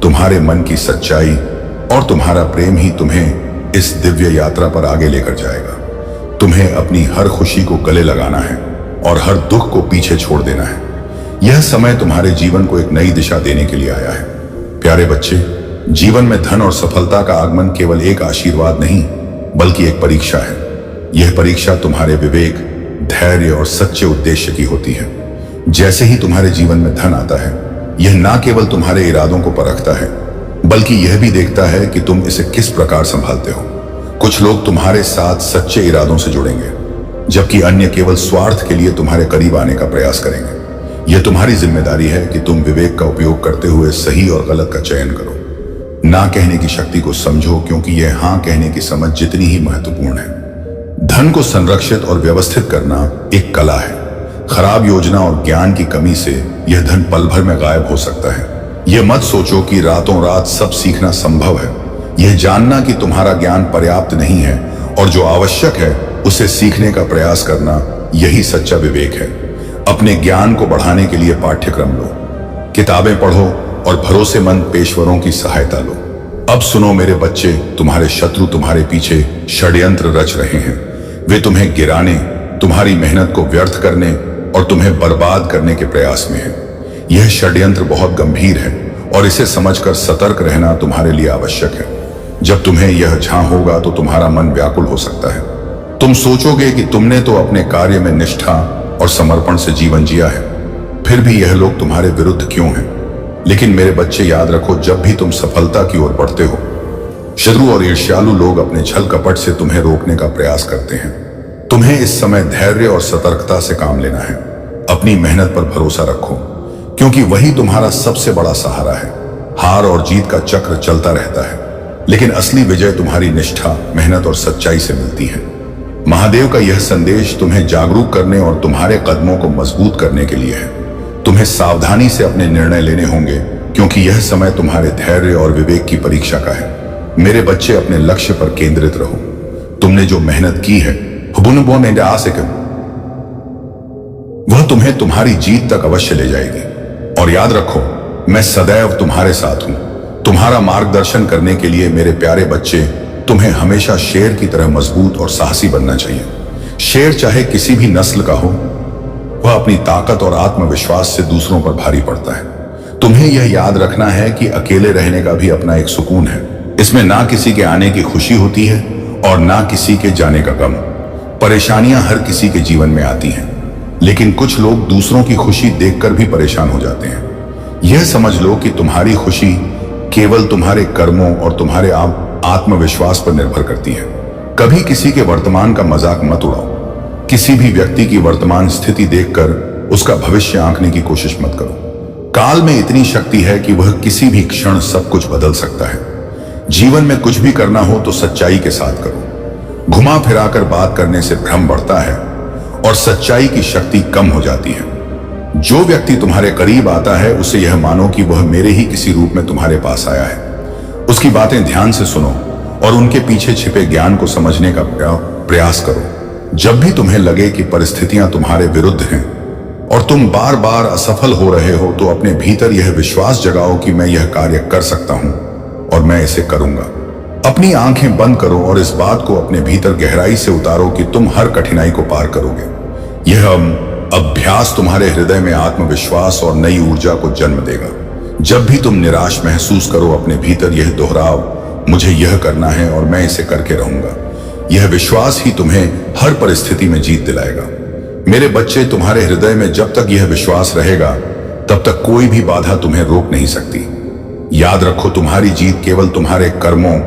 तुम्हारे मन की सच्चाई और तुम्हारा प्रेम ही तुम्हें इस दिव्य यात्रा पर आगे लेकर जाएगा। तुम्हें अपनी हर खुशी को गले लगाना है और हर दुख को पीछे छोड़ देना है। यह समय तुम्हारे जीवन को एक नई दिशा देने के लिए आया है। प्यारे बच्चे, जीवन में धन और सफलता का आगमन केवल एक आशीर्वाद नहीं बल्कि एक परीक्षा है। यह परीक्षा तुम्हारे विवेक, धैर्य और सच्चे उद्देश्य की होती है। जैसे ही तुम्हारे जीवन में धन आता है, यह ना केवल तुम्हारे इरादों को परखता है बल्कि यह भी देखता है कि तुम इसे किस प्रकार संभालते हो। कुछ लोग तुम्हारे साथ सच्चे इरादों से जुड़ेंगे जबकि अन्य केवल स्वार्थ के लिए तुम्हारे करीब आने का प्रयास करेंगे। यह तुम्हारी जिम्मेदारी है कि तुम विवेक का उपयोग करते हुए सही और गलत का चयन करो। ना कहने की शक्ति को समझो, क्योंकि यह हां कहने की समझ जितनी ही महत्वपूर्ण है। धन को संरक्षित और व्यवस्थित करना एक कला है। खराब योजना और ज्ञान की कमी से यह धन पल भर में गायब हो सकता है। यह मत सोचो कि रातों रात सब सीखना संभव है। यह जानना कि तुम्हारा ज्ञान पर्याप्त नहीं है और जो आवश्यक है उसे सीखने का प्रयास करना, यही सच्चा विवेक है। अपने ज्ञान को बढ़ाने के लिए पाठ्यक्रम लो, किताबें पढ़ो और भरोसेमंद पेशवरों की सहायता लो। अब सुनो मेरे बच्चे, तुम्हारे शत्रु तुम्हारे पीछे षड्यंत्र रच रहे हैं। वे तुम्हें गिराने, तुम्हारी मेहनत को व्यर्थ करने और तुम्हें बर्बाद करने के प्रयास में है। यह षड्यंत्र बहुत गंभीर है और इसे समझकर सतर्क रहना तुम्हारे लिए आवश्यक है। जब तुम्हें यह झां होगा तो तुम्हारा मन व्याकुल हो सकता है। तुम सोचोगे कि तुमने तो अपने कार्य में निष्ठा और समर्पण से जीवन जिया है, फिर भी यह लोग तुम्हारे विरुद्ध क्यों हैं? लेकिन मेरे बच्चे, याद रखो, जब भी तुम सफलता की ओर बढ़ते हो, शत्रु और ईर्ष्यालु लोग अपने छल कपट से तुम्हें रोकने का प्रयास करते हैं। तुम्हें इस समय धैर्य और सतर्कता से काम लेना है। अपनी मेहनत पर भरोसा रखो, क्योंकि वही तुम्हारा सबसे बड़ा सहारा है। हार और जीत का चक्र चलता रहता है, लेकिन असली विजय तुम्हारी निष्ठा, मेहनत और सच्चाई से मिलती है। महादेव का यह संदेश तुम्हें जागरूक करने और तुम्हारे कदमों को मजबूत करने के लिए है। तुम्हें सावधानी से अपने निर्णय लेने होंगे, क्योंकि यह समय तुम्हारे धैर्य और विवेक की परीक्षा का है। मेरे बच्चे, अपने लक्ष्य पर केंद्रित रहो। तुमने जो मेहनत की है वह तुम्हें तुम्हारी जीत तक अवश्य ले जाएगी। और याद रखो, मैं सदैव तुम्हारे साथ हूं। तुम्हारा मार्गदर्शन करने के लिए मेरे प्यारे बच्चे, तुम्हें हमेशा शेर की तरह मजबूत और साहसी बनना चाहिए। शेर चाहे किसी भी नस्ल का हो, वह अपनी ताकत और आत्मविश्वास से दूसरों पर भारी पड़ता है। तुम्हें यह याद रखना है कि अकेले रहने का भी अपना एक सुकून है। इसमें ना किसी के आने की खुशी होती है और ना किसी के जाने का गम। परेशानियां हर किसी के जीवन में आती हैं, लेकिन कुछ लोग दूसरों की खुशी देखकर भी परेशान हो जाते हैं। यह समझ लो कि तुम्हारी खुशी केवल तुम्हारे कर्मों और तुम्हारे आत्मविश्वास पर निर्भर करती है। कभी किसी के वर्तमान का मजाक मत उड़ाओ। किसी भी व्यक्ति की वर्तमान स्थिति देखकर उसका भविष्य आंकने की कोशिश मत करो। काल में इतनी शक्ति है कि वह किसी भी क्षण सब कुछ बदल सकता है। जीवन में कुछ भी करना हो तो सच्चाई के साथ करो। घुमा फिराकर बात करने से भ्रम बढ़ता है और सच्चाई की शक्ति कम हो जाती है। जो व्यक्ति तुम्हारे करीब आता है, उसे यह मानो कि वह मेरे ही किसी रूप में तुम्हारे पास आया है। उसकी बातें ध्यान से सुनो और उनके पीछे छिपे ज्ञान को समझने का प्रयास करो। जब भी तुम्हें लगे कि परिस्थितियां तुम्हारे विरुद्ध हैं और तुम बार बार असफल हो रहे हो, तो अपने भीतर यह विश्वास जगाओ कि मैं यह कार्य कर सकता हूं और मैं इसे करूंगा। अपनी आंखें बंद करो और इस बात को अपने भीतर गहराई से उतारो कि तुम हर कठिनाई को पार करोगे। यह अभ्यास तुम्हारे हृदय में आत्मविश्वास और नई ऊर्जा को जन्म देगा। जब भी तुम निराश महसूस करो, अपने भीतर यह दोहराओ, मुझे यह करना है और मैं इसे करके रहूंगा। यह विश्वास ही तुम्हें हर परिस्थिति में जीत दिलाएगा। मेरे बच्चे, तुम्हारे हृदय में जब तक यह विश्वास रहेगा, तब तक कोई भी बाधा तुम्हें रोक नहीं सकती। याद रखो, तुम्हारी जीत केवल तुम्हारे कर्मों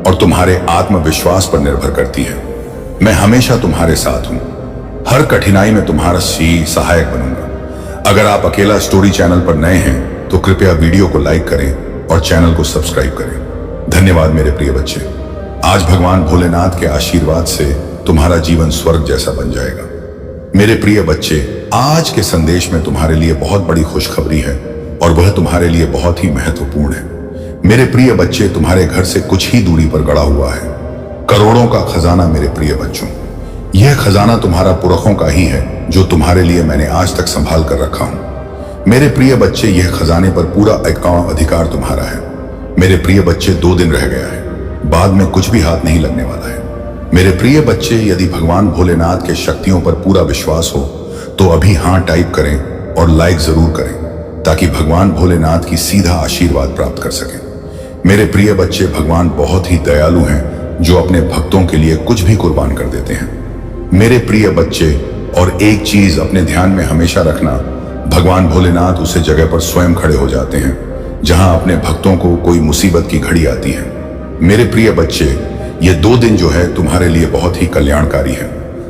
और तुम्हारे आत्मविश्वास पर निर्भर करती है। मैं हमेशा तुम्हारे साथ हूं। हर कठिनाई में तुम्हारा सहायक बनूंगा। अगर आप अकेला स्टोरी चैनल पर नए हैं तो कृपया वीडियो को लाइक करें और चैनल को सब्सक्राइब करें। धन्यवाद मेरे प्रिय बच्चे। आज भगवान भोलेनाथ के आशीर्वाद से तुम्हारा जीवन स्वर्ग जैसा बन जाएगा। मेरे प्रिय बच्चे, आज के संदेश में तुम्हारे लिए बहुत बड़ी खुशखबरी है और वह तुम्हारे लिए बहुत ही महत्वपूर्ण है। मेरे प्रिय बच्चे, तुम्हारे घर से कुछ ही दूरी पर गड़ा हुआ है करोड़ों का खजाना। मेरे प्रिय बच्चों, यह खजाना तुम्हारा पुरखों का ही है जो तुम्हारे लिए मैंने आज तक संभाल कर रखा हूं। मेरे प्रिय बच्चे, यह खजाने पर पूरा अधिकार तुम्हारा है। मेरे प्रिय बच्चे, 2 दिन रह गया है, बाद में कुछ भी हाथ नहीं लगने वाला है। मेरे प्रिय बच्चे, यदि भगवान भोलेनाथ के शक्तियों पर पूरा विश्वास हो तो अभी हाँ टाइप करें और लाइक जरूर करें ताकि भगवान भोलेनाथ की सीधा आशीर्वाद प्राप्त कर सकें। मेरे प्रिय बच्चे, भगवान बहुत ही दयालु हैं जो अपने भक्तों के लिए कुछ भी कुर्बान कर देते हैं। मेरे प्रिय बच्चे, और एक चीज अपने ध्यान में हमेशा रखना, भगवान भोलेनाथ उसे जगह पर स्वयं खड़े हो जाते हैं जहां अपने भक्तों को कोई मुसीबत की घड़ी आती है। मेरे प्रिय बच्चे, ये 2 दिन जो है तुम्हारे लिए बहुत ही कल्याणकारी है।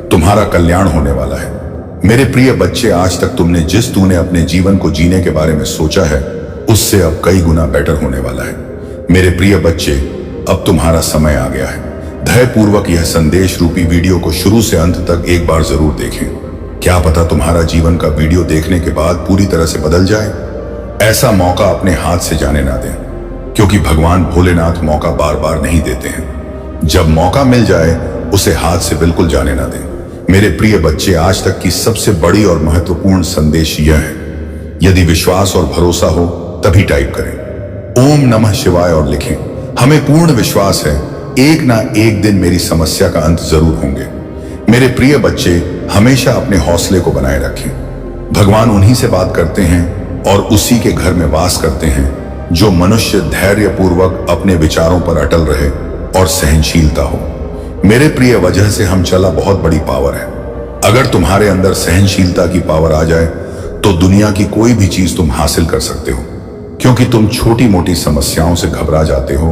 तुम्हारा कल्याण होने वाला है। मेरे प्रिय बच्चे, आज तक तुमने जिस तूने अपने जीवन को जीने के बारे में सोचा है उससे अब कई गुना बेटर होने वाला है। मेरे प्रिय बच्चे, अब तुम्हारा समय आ गया है। धैर्यपूर्वक यह संदेश रूपी वीडियो को शुरू से अंत तक एक बार जरूर देखें। क्या पता तुम्हारा जीवन का वीडियो देखने के बाद पूरी तरह से बदल जाए। ऐसा मौका अपने हाथ से जाने ना दें, क्योंकि भगवान भोलेनाथ मौका बार बार नहीं देते हैं। जब मौका मिल जाए उसे हाथ से बिल्कुल जाने ना दें। मेरे प्रिय बच्चे, आज तक की सबसे बड़ी और महत्वपूर्ण संदेश यह है, यदि विश्वास और भरोसा हो तभी टाइप करें ओम नमः शिवाय और लिखें। हमें पूर्ण विश्वास है एक ना एक दिन मेरी समस्या का अंत जरूर होंगे। मेरे प्रिय बच्चे, हमेशा अपने हौसले को बनाए रखें। भगवान उन्हीं से बात करते हैं और उसी के घर में वास करते हैं जो मनुष्य धैर्यपूर्वक अपने विचारों पर अटल रहे और सहनशीलता हो। मेरे प्रिय, वजह से हम चला बहुत बड़ी पावर है। अगर तुम्हारे अंदर सहनशीलता की पावर आ जाए तो दुनिया की कोई भी चीज तुम हासिल कर सकते हो, क्योंकि तुम छोटी मोटी समस्याओं से घबरा जाते हो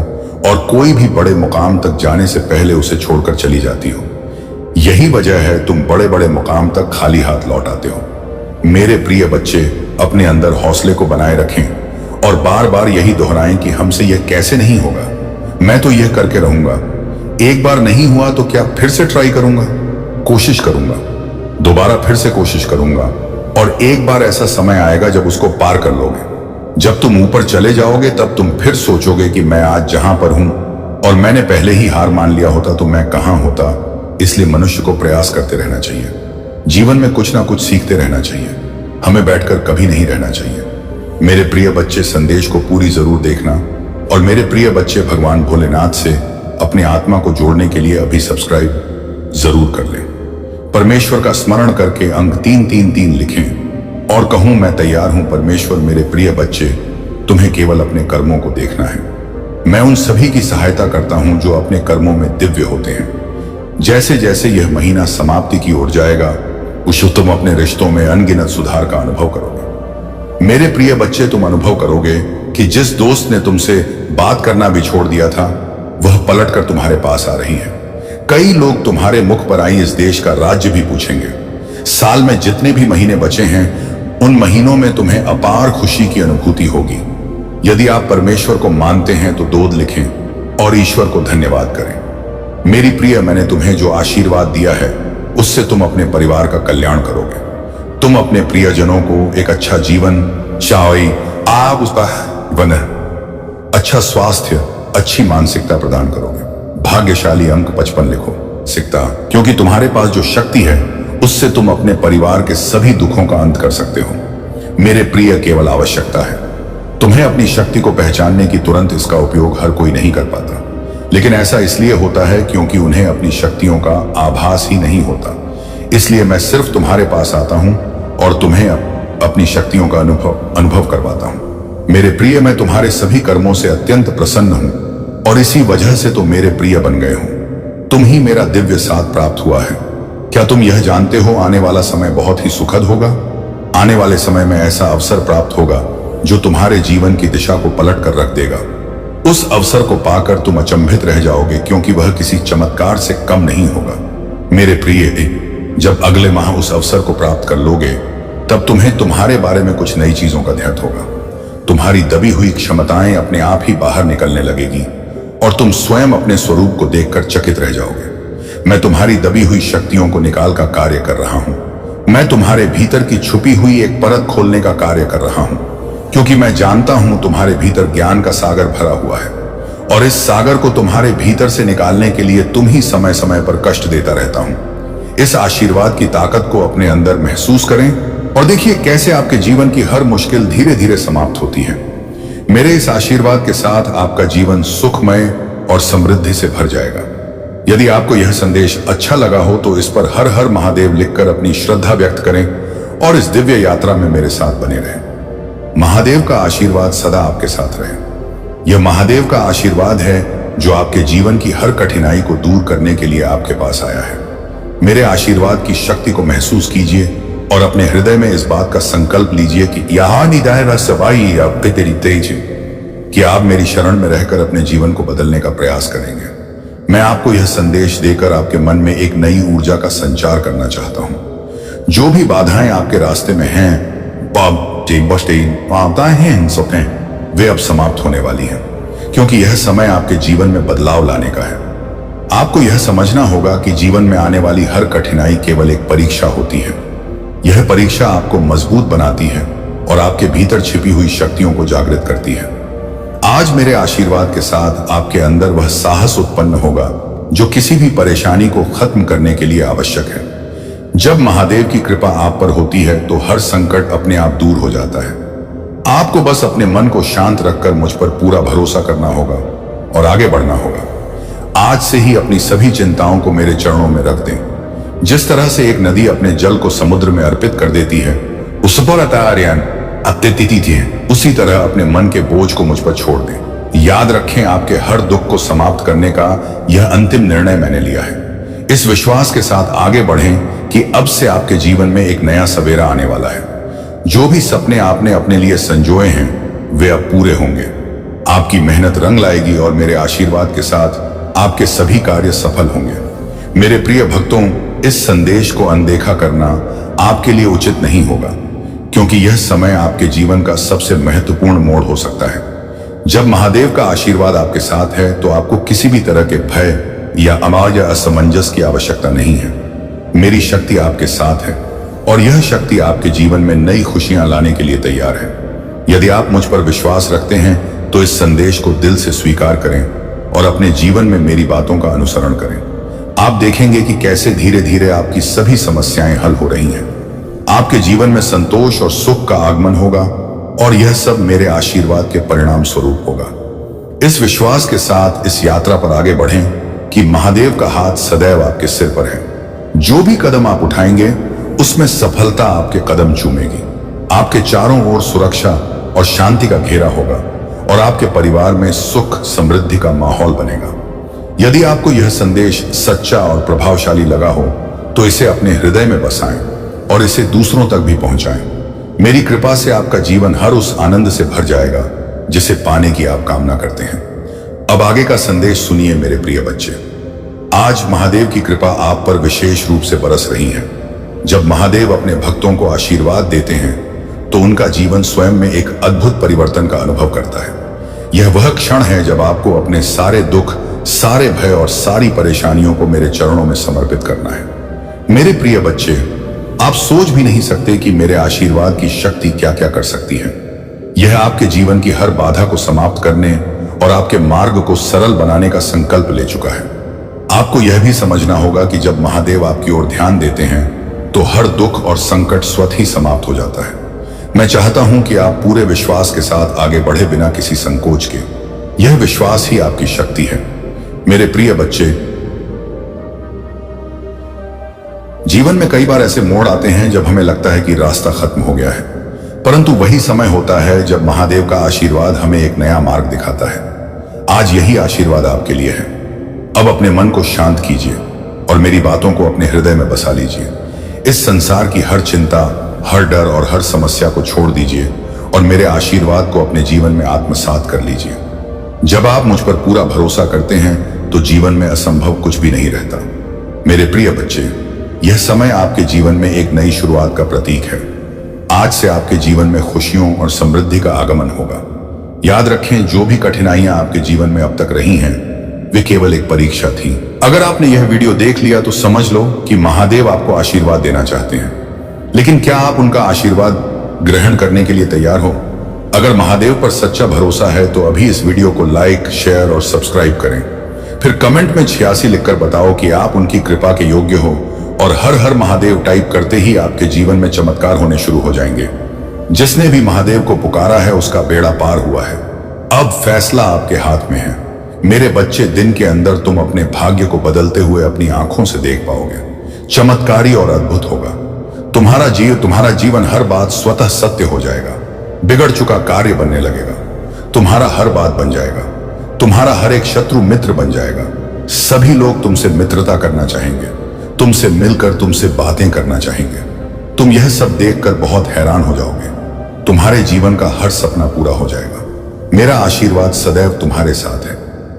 और कोई भी बड़े मुकाम तक जाने से पहले उसे छोड़कर चली जाती हो। यही वजह है तुम बड़े बड़े मुकाम तक खाली हाथ लौट आते हो। मेरे प्रिय बच्चे, अपने अंदर हौसले को बनाए रखें और बार बार यही दोहराएं कि हमसे यह कैसे नहीं होगा, मैं तो यह करके रहूंगा। एक बार नहीं हुआ तो क्या फिर से ट्राई करूंगा, कोशिश करूंगा, दोबारा फिर से कोशिश करूंगा, और एक बार ऐसा समय आएगा जब उसको पार कर लोगे। जब तुम ऊपर चले जाओगे तब तुम फिर सोचोगे कि मैं आज जहां पर हूं और मैंने पहले ही हार मान लिया होता तो मैं कहां होता। इसलिए मनुष्य को प्रयास करते रहना चाहिए। जीवन में कुछ ना कुछ सीखते रहना चाहिए। हमें बैठकर कभी नहीं रहना चाहिए। मेरे प्रिय बच्चे, संदेश को पूरी जरूर देखना। और मेरे प्रिय बच्चे, भगवान भोलेनाथ से अपने आत्मा को जोड़ने के लिए अभी सब्सक्राइब जरूर कर लें। परमेश्वर का स्मरण करके अंक 333 लिखें और कहूं मैं तैयार हूं परमेश्वर। मेरे प्रिय बच्चे, तुम्हें केवल अपने कर्मों को देखना है। मैं उन सभी की सहायता करता हूं जो अपने कर्मों में दिव्य होते हैं। जैसे जैसे यह महीना समाप्ति की ओर जाएगा, उससे तुम अपने रिश्तों में अनगिनत सुधार का अनुभव करोगे। मेरे प्रिय बच्चे, तुम अनुभव करोगे कि जिस दोस्त ने तुमसे बात करना भी छोड़ दिया था वह पलटकर तुम्हारे पास आ रही है। कई लोग तुम्हारे मुख पर आई इस देश का राज्य भी पूछेंगे। साल में जितने भी महीने बचे हैं उन महीनों में तुम्हें अपार खुशी की अनुभूति होगी। यदि आप परमेश्वर को मानते हैं तो 2 लिखें और ईश्वर को धन्यवाद करें। मेरी प्रिय, मैंने तुम्हें जो आशीर्वाद दिया है उससे तुम अपने परिवार का कल्याण करोगे। तुम अपने प्रियजनों को एक अच्छा जीवन, आप उसका अच्छा स्वास्थ्य, अच्छी मानसिकता प्रदान करोगे। भाग्यशाली अंक 55 लिखो सिकता, क्योंकि तुम्हारे पास जो शक्ति है उससे तुम अपने परिवार के सभी दुखों का अंत कर सकते हो। मेरे प्रिय, केवल आवश्यकता है तुम्हें अपनी शक्ति को पहचानने की। तुरंत इसका उपयोग हर कोई नहीं कर पाता, लेकिन ऐसा इसलिए होता है क्योंकि उन्हें अपनी शक्तियों का आभास ही नहीं होता। इसलिए मैं सिर्फ तुम्हारे पास आता हूं और तुम्हें अपनी शक्तियों का अनुभव करवाता हूं। मेरे प्रिय, मैं तुम्हारे सभी कर्मों से अत्यंत प्रसन्न हूं और इसी वजह से तुम मेरे प्रिय बन गए हो। तुम ही मेरा दिव्य साथ प्राप्त हुआ है। क्या तुम यह जानते हो, आने वाला समय बहुत ही सुखद होगा। आने वाले समय में ऐसा अवसर प्राप्त होगा जो तुम्हारे जीवन की दिशा को पलट कर रख देगा। उस अवसर को पाकर तुम अचंभित रह जाओगे, क्योंकि वह किसी चमत्कार से कम नहीं होगा। मेरे प्रिय, जब अगले माह उस अवसर को प्राप्त कर लोगे तब तुम्हें तुम्हारे बारे में कुछ नई चीजों का ध्यान होगा। तुम्हारी दबी हुई क्षमताएं अपने आप ही बाहर निकलने लगेगी और तुम स्वयं अपने स्वरूप को देखकर चकित रह जाओगे। मैं तुम्हारी दबी हुई शक्तियों को निकाल का कार्य कर रहा हूं। मैं तुम्हारे भीतर की छुपी हुई एक परत खोलने का कार्य कर रहा हूं, क्योंकि मैं जानता हूं तुम्हारे भीतर ज्ञान का सागर भरा हुआ है और इस सागर को तुम्हारे भीतर से निकालने के लिए तुम ही समय समय पर कष्ट देता रहता हूं। इस आशीर्वाद की ताकत को अपने अंदर महसूस करें और देखिए कैसे आपके जीवन की हर मुश्किल धीरे धीरे समाप्त होती है। मेरे इस आशीर्वाद के साथ आपका जीवन सुखमय और समृद्धि से भर जाएगा। यदि आपको यह संदेश अच्छा लगा हो तो इस पर हर हर महादेव लिखकर अपनी श्रद्धा व्यक्त करें और इस दिव्य यात्रा में मेरे साथ बने रहें। महादेव का आशीर्वाद सदा आपके साथ रहे। यह महादेव का आशीर्वाद है जो आपके जीवन की हर कठिनाई को दूर करने के लिए आपके पास आया है। मेरे आशीर्वाद की शक्ति को महसूस कीजिए और अपने हृदय में इस बात का संकल्प लीजिए कि यहाँ निदाय सवाई अब तेरी तेज कि आप मेरी शरण में रहकर अपने जीवन को बदलने का प्रयास करेंगे। मैं आपको यह संदेश देकर आपके मन में एक नई ऊर्जा का संचार करना चाहता हूं। जो भी बाधाएं आपके रास्ते में हैं, वे अब समाप्त होने वाली हैं, क्योंकि यह समय आपके जीवन में बदलाव लाने का है। आपको यह समझना होगा कि जीवन में आने वाली हर कठिनाई केवल एक परीक्षा होती है। यह परीक्षा आपको मजबूत बनाती है और आपके भीतर छिपी हुई शक्तियों को जागृत करती है। आज मेरे आशीर्वाद के साथ आपके अंदर वह साहस उत्पन्न होगा जो किसी भी परेशानी को खत्म करने के लिए आवश्यक है। जब महादेव की कृपा आप पर होती है तो हर संकट अपने आप दूर हो जाता है। आपको बस अपने मन को शांत रखकर मुझ पर पूरा भरोसा करना होगा और आगे बढ़ना होगा। आज से ही अपनी सभी चिंताओं को मेरे चरणों में रख दें। जिस तरह से एक नदी अपने जल को समुद्र में अर्पित कर देती है, उस पर उसी तरह अपने मन के बोझ को मुझ पर छोड़ दें। याद रखें, आपके हर दुख को समाप्त करने का यह अंतिम निर्णय मैंने लिया है। इस विश्वास के साथ आगे बढ़ें कि अब से आपके जीवन में एक नया सवेरा आने वाला है। जो भी सपने आपने अपने लिए संजोए हैं वे अब पूरे होंगे। आपकी मेहनत रंग लाएगी और मेरे आशीर्वाद के साथ आपके सभी कार्य सफल होंगे। मेरे प्रिय भक्तों, इस संदेश को अनदेखा करना आपके लिए उचित नहीं होगा, क्योंकि यह समय आपके जीवन का सबसे महत्वपूर्ण मोड़ हो सकता है। जब महादेव का आशीर्वाद आपके साथ है तो आपको किसी भी तरह के भय या अमाज या असमंजस की आवश्यकता नहीं है। मेरी शक्ति आपके साथ है और यह शक्ति आपके जीवन में नई खुशियां लाने के लिए तैयार है। यदि आप मुझ पर विश्वास रखते हैं तो इस संदेश को दिल से स्वीकार करें और अपने जीवन में मेरी बातों का अनुसरण करें। आप देखेंगे कि कैसे धीरे धीरे आपकी सभी समस्याएं हल हो रही हैं। आपके जीवन में संतोष और सुख का आगमन होगा और यह सब मेरे आशीर्वाद के परिणाम स्वरूप होगा। इस विश्वास के साथ इस यात्रा पर आगे बढ़ें कि महादेव का हाथ सदैव आपके सिर पर है। जो भी कदम आप उठाएंगे उसमें सफलता आपके कदम चूमेगी। आपके चारों ओर सुरक्षा और शांति का घेरा होगा और आपके परिवार में सुख समृद्धि का माहौल बनेगा। यदि आपको यह संदेश सच्चा और प्रभावशाली लगा हो तो इसे अपने हृदय में बसाएं और इसे दूसरों तक भी पहुंचाएं। मेरी कृपा से आपका जीवन हर उस आनंद से भर जाएगा जिसे पाने की आप कामना करते हैं। अब आगे का संदेश सुनिए मेरे प्रिय बच्चे। आज महादेव की कृपा आप पर विशेष रूप से बरस रही है। जब महादेव अपने भक्तों को आशीर्वाद देते हैं तो उनका जीवन स्वयं में एक अद्भुत परिवर्तन का अनुभव करता है। यह वह क्षण है जब आपको अपने सारे दुख, सारे भय और सारी परेशानियों को मेरे चरणों में समर्पित करना है। मेरे प्रिय बच्चे, आप सोच भी नहीं सकते कि मेरे आशीर्वाद की शक्ति क्या क्या कर सकती है। यह आपके जीवन की हर बाधा को समाप्त करने और आपके मार्ग को सरल बनाने का संकल्प ले चुका है। आपको यह भी समझना होगा कि जब महादेव आपकी ओर ध्यान देते हैं तो हर दुख और संकट स्वतः ही समाप्त हो जाता है। मैं चाहता हूं कि आप पूरे विश्वास के साथ आगे बढ़े बिना किसी संकोच के। यह विश्वास ही आपकी शक्ति है। मेरे प्रिय बच्चे, जीवन में कई बार ऐसे मोड़ आते हैं जब हमें लगता है कि रास्ता खत्म हो गया है, परंतु वही समय होता है जब महादेव का आशीर्वाद हमें एक नया मार्ग दिखाता है। आज यही आशीर्वाद आपके लिए है। अब अपने मन को शांत कीजिए और मेरी बातों को अपने हृदय में बसा लीजिए। इस संसार की हर चिंता, हर डर और हर समस्या को छोड़ दीजिए और मेरे आशीर्वाद को अपने जीवन में आत्मसात कर लीजिए। जब आप मुझ पर पूरा भरोसा करते हैं तो जीवन में असंभव कुछ भी नहीं रहता। मेरे प्रिय बच्चे, यह समय आपके जीवन में एक नई शुरुआत का प्रतीक है। आज से आपके जीवन में खुशियों और समृद्धि का आगमन होगा। याद रखें, जो भी कठिनाइयां आपके जीवन में अब तक रही हैं, वे केवल एक परीक्षा थी। अगर आपने यह वीडियो देख लिया तो समझ लो कि महादेव आपको आशीर्वाद देना चाहते हैं, लेकिन क्या आप उनका आशीर्वाद ग्रहण करने के लिए तैयार हो? अगर महादेव पर सच्चा भरोसा है तो अभी इस वीडियो को लाइक, शेयर और सब्सक्राइब करें। फिर कमेंट में 86 लिखकर बताओ कि आप उनकी कृपा के योग्य हो, और हर हर महादेव टाइप करते ही आपके जीवन में चमत्कार होने शुरू हो जाएंगे। जिसने भी महादेव को पुकारा है उसका बेड़ा पार हुआ है। अब फैसला आपके हाथ में है। मेरे बच्चे, दिन के अंदर तुम अपने भाग्य को बदलते हुए अपनी आंखों से देख पाओगे। चमत्कारी और अद्भुत होगा। तुम्हारा जीवन हर बात स्वतः सत्य हो जाएगा। बिगड़ चुका कार्य बनने लगेगा। तुम्हारा हर बात बन जाएगा। तुम्हारा हर एक शत्रु मित्र बन जाएगा। सभी लोग तुमसे मित्रता करना चाहेंगे, तुमसे मिलकर तुमसे बातें करना चाहेंगे। तुम यह सब देखकर बहुत हैरान हो जाओगे। तुम्हारे जीवन का हर सपना पूरा हो जाएगा। मेरा आशीर्वाद सदैव तुम्हारे साथ है।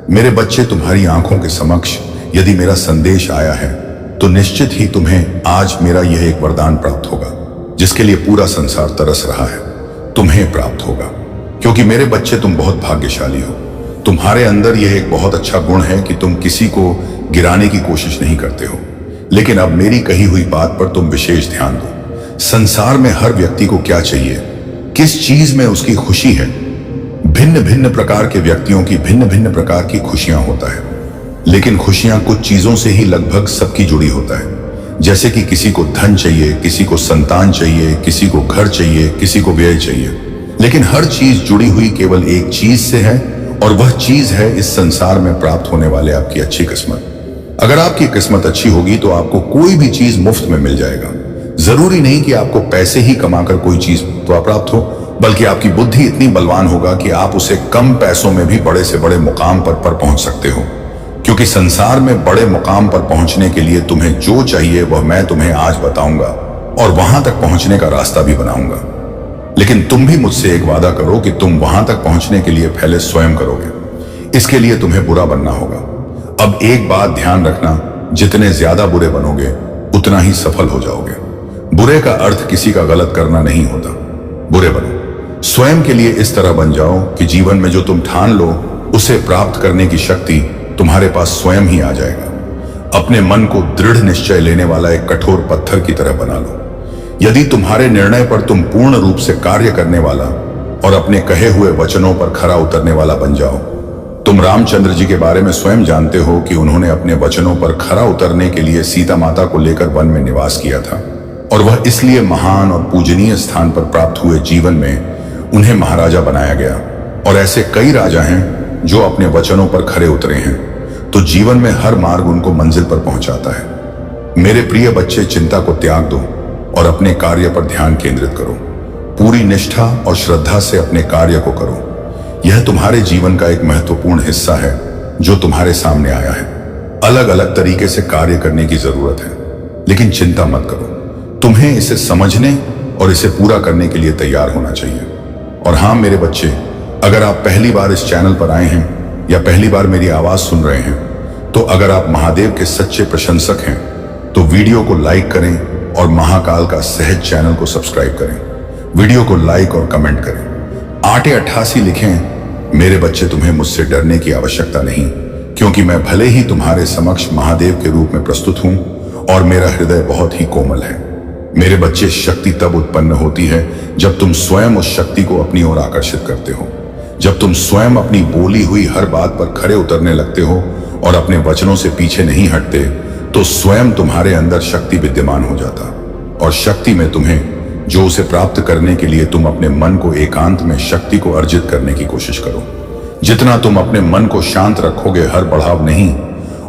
मेरे बच्चे, तुम्हारी आंखों के समक्ष यदि मेरा संदेश आया है तो निश्चित ही तुम्हें आज मेरा यह एक वरदान प्राप्त होगा, जिसके लिए पूरा संसार तरस रहा है। तुम्हें प्राप्त होगा, क्योंकि मेरे बच्चे, तुम बहुत भाग्यशाली हो। तुम्हारे अंदर यह एक बहुत अच्छा गुण है कि तुम किसी को गिराने की कोशिश नहीं करते हो। लेकिन अब मेरी कही हुई बात पर तुम विशेष ध्यान दो। संसार में हर व्यक्ति को क्या चाहिए, किस चीज में उसकी खुशी है। भिन्न भिन्न प्रकार के व्यक्तियों की भिन्न भिन्न प्रकार की खुशियां होता है, लेकिन खुशियां कुछ चीजों से ही लगभग सबकी जुड़ी होता है। जैसे कि किसी को धन चाहिए, किसी को संतान चाहिए, किसी को घर चाहिए, किसी को व्यय चाहिए। लेकिन हर चीज जुड़ी हुई केवल एक चीज से है, और वह चीज है इस संसार में प्राप्त होने वाले आपकी अच्छी किस्मत। अगर आपकी किस्मत अच्छी होगी तो आपको कोई भी चीज मुफ्त में मिल जाएगा। जरूरी नहीं कि आपको पैसे ही कमाकर कोई चीज प्राप्त हो, बल्कि आपकी बुद्धि इतनी बलवान होगा कि आप उसे कम पैसों में भी बड़े से बड़े मुकाम पर पहुंच सकते हो। क्योंकि संसार में बड़े मुकाम पर पहुंचने के लिए तुम्हें जो चाहिए वह मैं तुम्हें आज बताऊंगा, और वहां तक पहुंचने का रास्ता भी बनाऊंगा। लेकिन तुम भी मुझसे एक वादा करो कि तुम वहां तक पहुंचने के लिए पहले स्वयं करोगे। इसके लिए तुम्हें बुरा बनना होगा। अब एक बात ध्यान रखना, जितने ज्यादा बुरे बनोगे उतना ही सफल हो जाओगे। बुरे का अर्थ किसी का गलत करना नहीं होता। बुरे बनो, स्वयं के लिए इस तरह बन जाओ कि जीवन में जो तुम ठान लो उसे प्राप्त करने की शक्ति तुम्हारे पास स्वयं ही आ जाएगा। अपने मन को दृढ़ निश्चय लेने वाला एक कठोर पत्थर की तरह बना लो। यदि तुम्हारे निर्णय पर तुम पूर्ण रूप से कार्य करने वाला और अपने कहे हुए वचनों पर खरा उतरने वाला बन जाओ। तुम रामचंद्र जी के बारे में स्वयं जानते हो कि उन्होंने अपने वचनों पर खरा उतरने के लिए सीता माता को लेकर वन में निवास किया था, और वह इसलिए महान और पूजनीय स्थान पर प्राप्त हुए जीवन में उन्हें महाराजा बनाया गया। और ऐसे कई राजा हैं जो अपने वचनों पर खरे उतरे हैं, तो जीवन में हर मार्ग उनको मंजिल पर पहुंचाता है। मेरे प्रिय बच्चे, चिंता को त्याग दो और अपने कार्य पर ध्यान केंद्रित करो। पूरी निष्ठा और श्रद्धा से अपने कार्य को करो। यह तुम्हारे जीवन का एक महत्वपूर्ण हिस्सा है जो तुम्हारे सामने आया है। अलग अलग तरीके से कार्य करने की जरूरत है, लेकिन चिंता मत करो। तुम्हें इसे समझने और इसे पूरा करने के लिए तैयार होना चाहिए। और हाँ मेरे बच्चे, अगर आप पहली बार इस चैनल पर आए हैं या पहली बार मेरी आवाज सुन रहे हैं, तो अगर आप महादेव के सच्चे प्रशंसक हैं तो वीडियो को लाइक करें और महाकाल का सहज चैनल को सब्सक्राइब करें। वीडियो को लाइक और कमेंट करें। 888 लिखें। मेरे बच्चे, तुम्हें मुझसे डरने की आवश्यकता नहीं, क्योंकि मैं भले ही तुम्हारे समक्ष महादेव के रूप में प्रस्तुत हूं और मेरा हृदय बहुत ही कोमल है। मेरे बच्चे, शक्ति तब उत्पन्न होती है जब तुम स्वयं उस शक्ति को अपनी ओर आकर्षित करते हो। जब तुम स्वयं अपनी बोली हुई हर बात पर खरे उतरने लगते हो और अपने वचनों से पीछे नहीं हटते, तो स्वयं तुम्हारे अंदर शक्ति विद्यमान हो जाता। और शक्ति में तुम्हें जो उसे प्राप्त करने के लिए तुम अपने मन को एकांत में शक्ति को अर्जित करने की कोशिश करो। जितना तुम अपने मन को शांत रखोगे, हर बढ़ाव नहीं,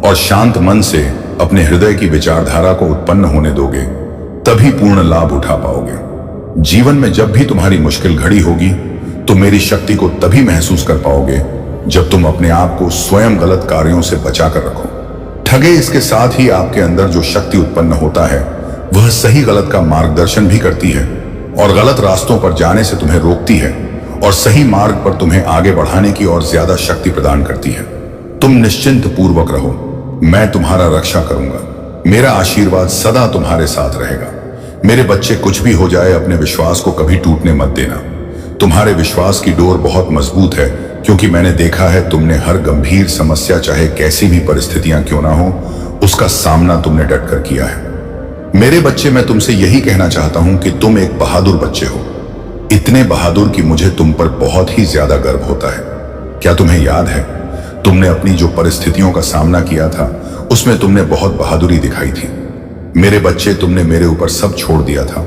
और शांत मन से अपने हृदय की विचारधारा को उत्पन्न होने दोगे, तभी पूर्ण लाभ उठा पाओगे। जीवन में जब भी तुम्हारी मुश्किल घड़ी होगी, तुम मेरी शक्ति को तभी महसूस कर पाओगे जब तुम अपने आप को स्वयं गलत कार्यों से बचा कर रखो। ठगे, इसके साथ ही आपके अंदर जो शक्ति उत्पन्न होता है वह सही गलत का मार्गदर्शन भी करती है और गलत रास्तों पर जाने से तुम्हें रोकती है और सही मार्ग पर तुम्हें आगे बढ़ाने की और ज्यादा शक्ति प्रदान करती है। तुम निश्चिंत पूर्वक रहो, मैं तुम्हारा रक्षा करूंगा। मेरा आशीर्वाद सदा तुम्हारे साथ रहेगा। मेरे बच्चे, कुछ भी हो जाए अपने विश्वास को कभी टूटने मत देना। तुम्हारे विश्वास की डोर बहुत मजबूत है, क्योंकि मैंने देखा है तुमने हर गंभीर समस्या, चाहे कैसी भी परिस्थितियां क्यों ना हो, उसका सामना तुमने डटकर किया है। मेरे बच्चे, मैं तुमसे यही कहना चाहता हूं कि तुम एक बहादुर बच्चे हो, इतने बहादुर कि मुझे तुम पर बहुत ही ज्यादा गर्व होता है। क्या तुम्हें याद है, तुमने अपनी जो परिस्थितियों का सामना किया था उसमें तुमने बहुत बहादुरी दिखाई थी। मेरे बच्चे, तुमने मेरे ऊपर सब छोड़ दिया था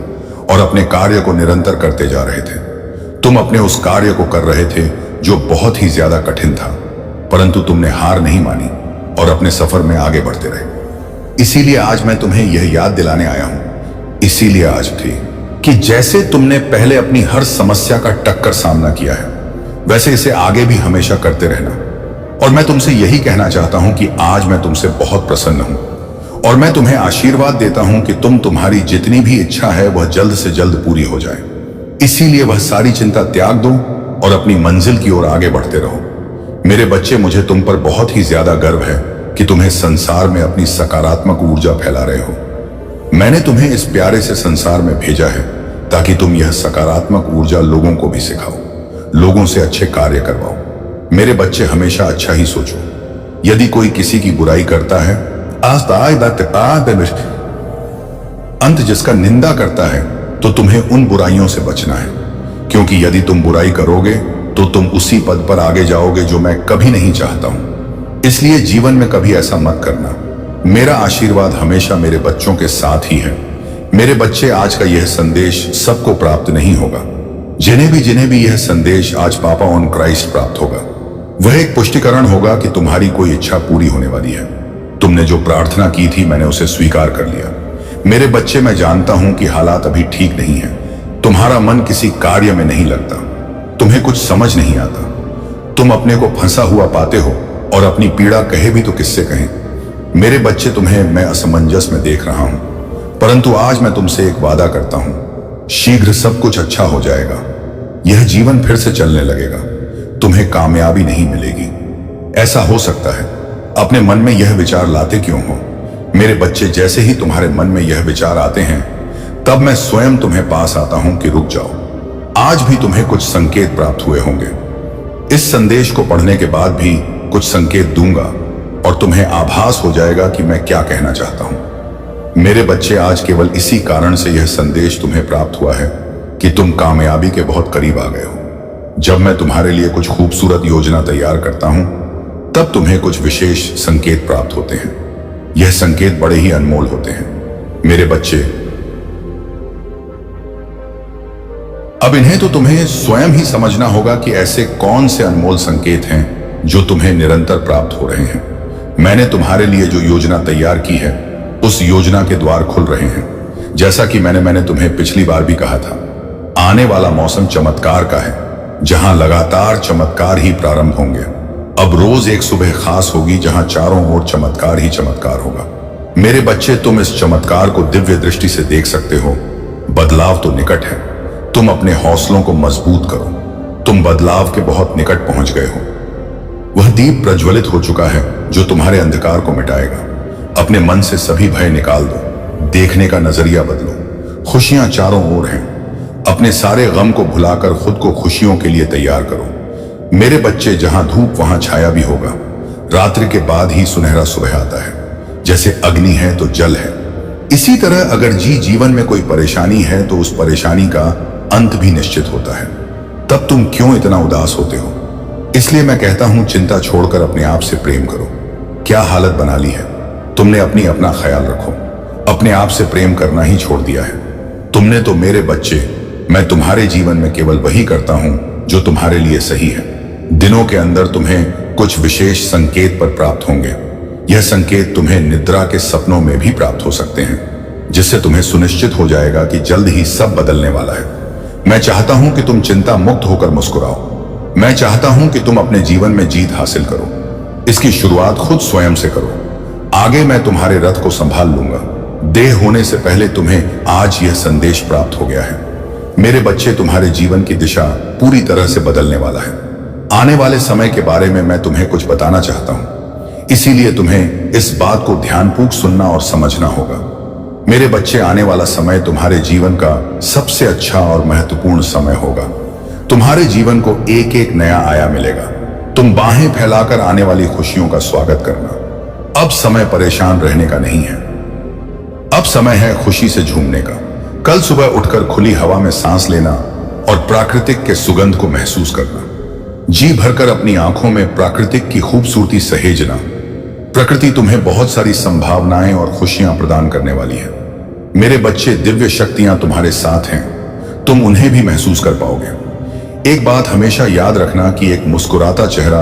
और अपने कार्य को निरंतर करते जा रहे थे। तुम अपने उस कार्य को कर रहे थे जो बहुत ही ज्यादा कठिन था, परंतु तुमने हार नहीं मानी और अपने सफर में आगे बढ़ते रहे। इसीलिए आज मैं तुम्हें यह याद दिलाने आया हूं, इसीलिए आज थी कि जैसे तुमने पहले अपनी हर समस्या का टक्कर सामना किया है, वैसे इसे आगे भी हमेशा करते रहना। और मैं तुमसे यही कहना चाहता हूं कि आज मैं तुमसे बहुत प्रसन्न हूं और मैं तुम्हें आशीर्वाद देता हूं कि तुम्हारी जितनी भी इच्छा है वह जल्द से जल्द पूरी हो जाए। इसीलिए वह सारी चिंता त्याग दो और अपनी मंजिल की ओर आगे बढ़ते रहो। मेरे बच्चे, मुझे तुम पर बहुत ही ज्यादा गर्व है कि तुम्हें संसार में अपनी सकारात्मक ऊर्जा फैला रहे हो। मैंने तुम्हें इस प्यारे से संसार में भेजा है ताकि तुम यह सकारात्मक ऊर्जा लोगों को भी सिखाओ, लोगों से अच्छे कार्य करवाओ। मेरे बच्चे, हमेशा अच्छा ही सोचो। यदि कोई किसी की बुराई करता है, अंत जिसका निंदा करता है, तो तुम्हें उन बुराइयों से बचना है, क्योंकि यदि तुम बुराई करोगे तो तुम उसी पद पर आगे जाओगे जो मैं कभी नहीं चाहता हूं। इसलिए जीवन में कभी ऐसा मत करना। मेरा आशीर्वाद हमेशा मेरे बच्चों के साथ ही है। मेरे बच्चे, आज का यह संदेश सबको प्राप्त नहीं होगा। जिन्हें भी यह संदेश आज पापा ऑन क्राइस्ट प्राप्त होगा, वह एक पुष्टिकरण होगा कि तुम्हारी कोई इच्छा पूरी होने वाली है। तुमने जो प्रार्थना की थी, मैंने उसे स्वीकार कर लिया। मेरे बच्चे, मैं जानता हूं कि हालात अभी ठीक नहीं है। तुम्हारा मन किसी कार्य में नहीं लगता, तुम्हें कुछ समझ नहीं आता, तुम अपने को फंसा हुआ पाते हो और अपनी पीड़ा कहे भी तो किससे कहें। मेरे बच्चे, तुम्हें मैं असमंजस में देख रहा हूं, परंतु आज मैं तुमसे एक वादा करता हूं, शीघ्र सब कुछ अच्छा हो जाएगा। यह जीवन फिर से चलने लगेगा, तुम्हें कामयाबी नहीं मिलेगी। ऐसा हो सकता है, अपने मन में यह विचार लाते क्यों हो? मेरे बच्चे, जैसे ही तुम्हारे मन में यह विचार आते हैं, तब मैं स्वयं तुम्हें पास आता हूं कि रुक जाओ। आज भी तुम्हें कुछ संकेत प्राप्त हुए होंगे। इस संदेश को पढ़ने के बाद भी कुछ संकेत दूंगा और तुम्हें आभास हो जाएगा कि मैं क्या कहना चाहता हूं। मेरे बच्चे, आज केवल इसी कारण से यह संदेश तुम्हें प्राप्त हुआ है कि तुम कामयाबी के बहुत करीब आ गए हो। जब मैं तुम्हारे लिए कुछ खूबसूरत योजना तैयार करता हूं, तब तुम्हें कुछ विशेष संकेत प्राप्त होते हैं। यह संकेत बड़े ही अनमोल होते हैं। मेरे बच्चे, अब इन्हें तो तुम्हें स्वयं ही समझना होगा कि ऐसे कौन से अनमोल संकेत हैं जो तुम्हें निरंतर प्राप्त हो रहे हैं। मैंने तुम्हारे लिए जो योजना तैयार की है, उस योजना के द्वार खुल रहे हैं। जैसा कि मैंने तुम्हें पिछली बार भी कहा था, आने वाला मौसम चमत्कार का है, जहां लगातार चमत्कार ही प्रारंभ होंगे। अब रोज एक सुबह खास होगी जहां चारों ओर चमत्कार ही चमत्कार होगा। मेरे बच्चे, तुम इस चमत्कार को दिव्य दृष्टि से देख सकते हो। बदलाव तो निकट है, तुम अपने हौसलों को मजबूत करो। तुम बदलाव के बहुत निकट पहुंच गए हो। वह दीप प्रज्वलित हो चुका है जो तुम्हारे अंधकार को मिटाएगा। अपने मन से सभी भय निकाल दो, देखने का नजरिया बदलो। खुशियां चारों ओर हैं। अपने सारे गम को भुलाकर खुद को खुशियों के लिए तैयार करो। मेरे बच्चे, जहां धूप वहां छाया भी होगा। रात्रि के बाद ही सुनहरा सुबह आता है। जैसे अग्नि है तो जल है, इसी तरह अगर जीवन में कोई परेशानी है तो उस परेशानी का अंत भी निश्चित होता है। तब तुम क्यों इतना उदास होते हो? इसलिए मैं कहता हूं, चिंता छोड़कर अपने आप से प्रेम करो। क्या हालत बना ली है? तुमने अपना ख्याल रखो। अपने आप से प्रेम करना ही छोड़ दिया है तुमने। तो मेरे बच्चे, मैं तुम्हारे जीवन में केवल वही करता हूं जो तुम्हारे लिए सही है। दिनों के अंदर तुम्हें कुछ विशेष संकेत पर प्राप्त होंगे। यह संकेत तुम्हें निद्रा के सपनों में भी प्राप्त हो सकते हैं, जिससे तुम्हें सुनिश्चित हो जाएगा कि जल्द ही सब बदलने वाला है। मैं चाहता हूं कि तुम चिंता मुक्त होकर मुस्कुराओ। मैं चाहता हूं कि तुम अपने जीवन में जीत हासिल करो। इसकी शुरुआत खुद स्वयं से करो। आगे मैं तुम्हारे रथ को संभाल लूंगा। देह होने से पहले तुम्हें आज यह संदेश प्राप्त हो गया है। मेरे बच्चे, तुम्हारे जीवन की दिशा पूरी तरह से बदलने वाला है। आने वाले समय के बारे में मैं तुम्हें कुछ बताना चाहता हूं, इसीलिए तुम्हें इस बात को ध्यानपूर्वक सुनना और समझना होगा। मेरे बच्चे, आने वाला समय तुम्हारे जीवन का सबसे अच्छा और महत्वपूर्ण समय होगा। तुम्हारे जीवन को एक एक नया आयाम मिलेगा। तुम बाहें फैलाकर आने वाली खुशियों का स्वागत करना। अब समय परेशान रहने का नहीं है, अब समय है खुशी से झूमने का। कल सुबह उठकर खुली हवा में सांस लेना और प्राकृतिक के सुगंध को महसूस करना। जी भरकर अपनी आंखों में प्राकृतिक की खूबसूरती सहेजना। प्रकृति तुम्हें बहुत सारी संभावनाएं और खुशियां प्रदान करने वाली है। मेरे बच्चे, दिव्य शक्तियां तुम्हारे साथ हैं, तुम उन्हें भी महसूस कर पाओगे। एक बात हमेशा याद रखना कि एक मुस्कुराता चेहरा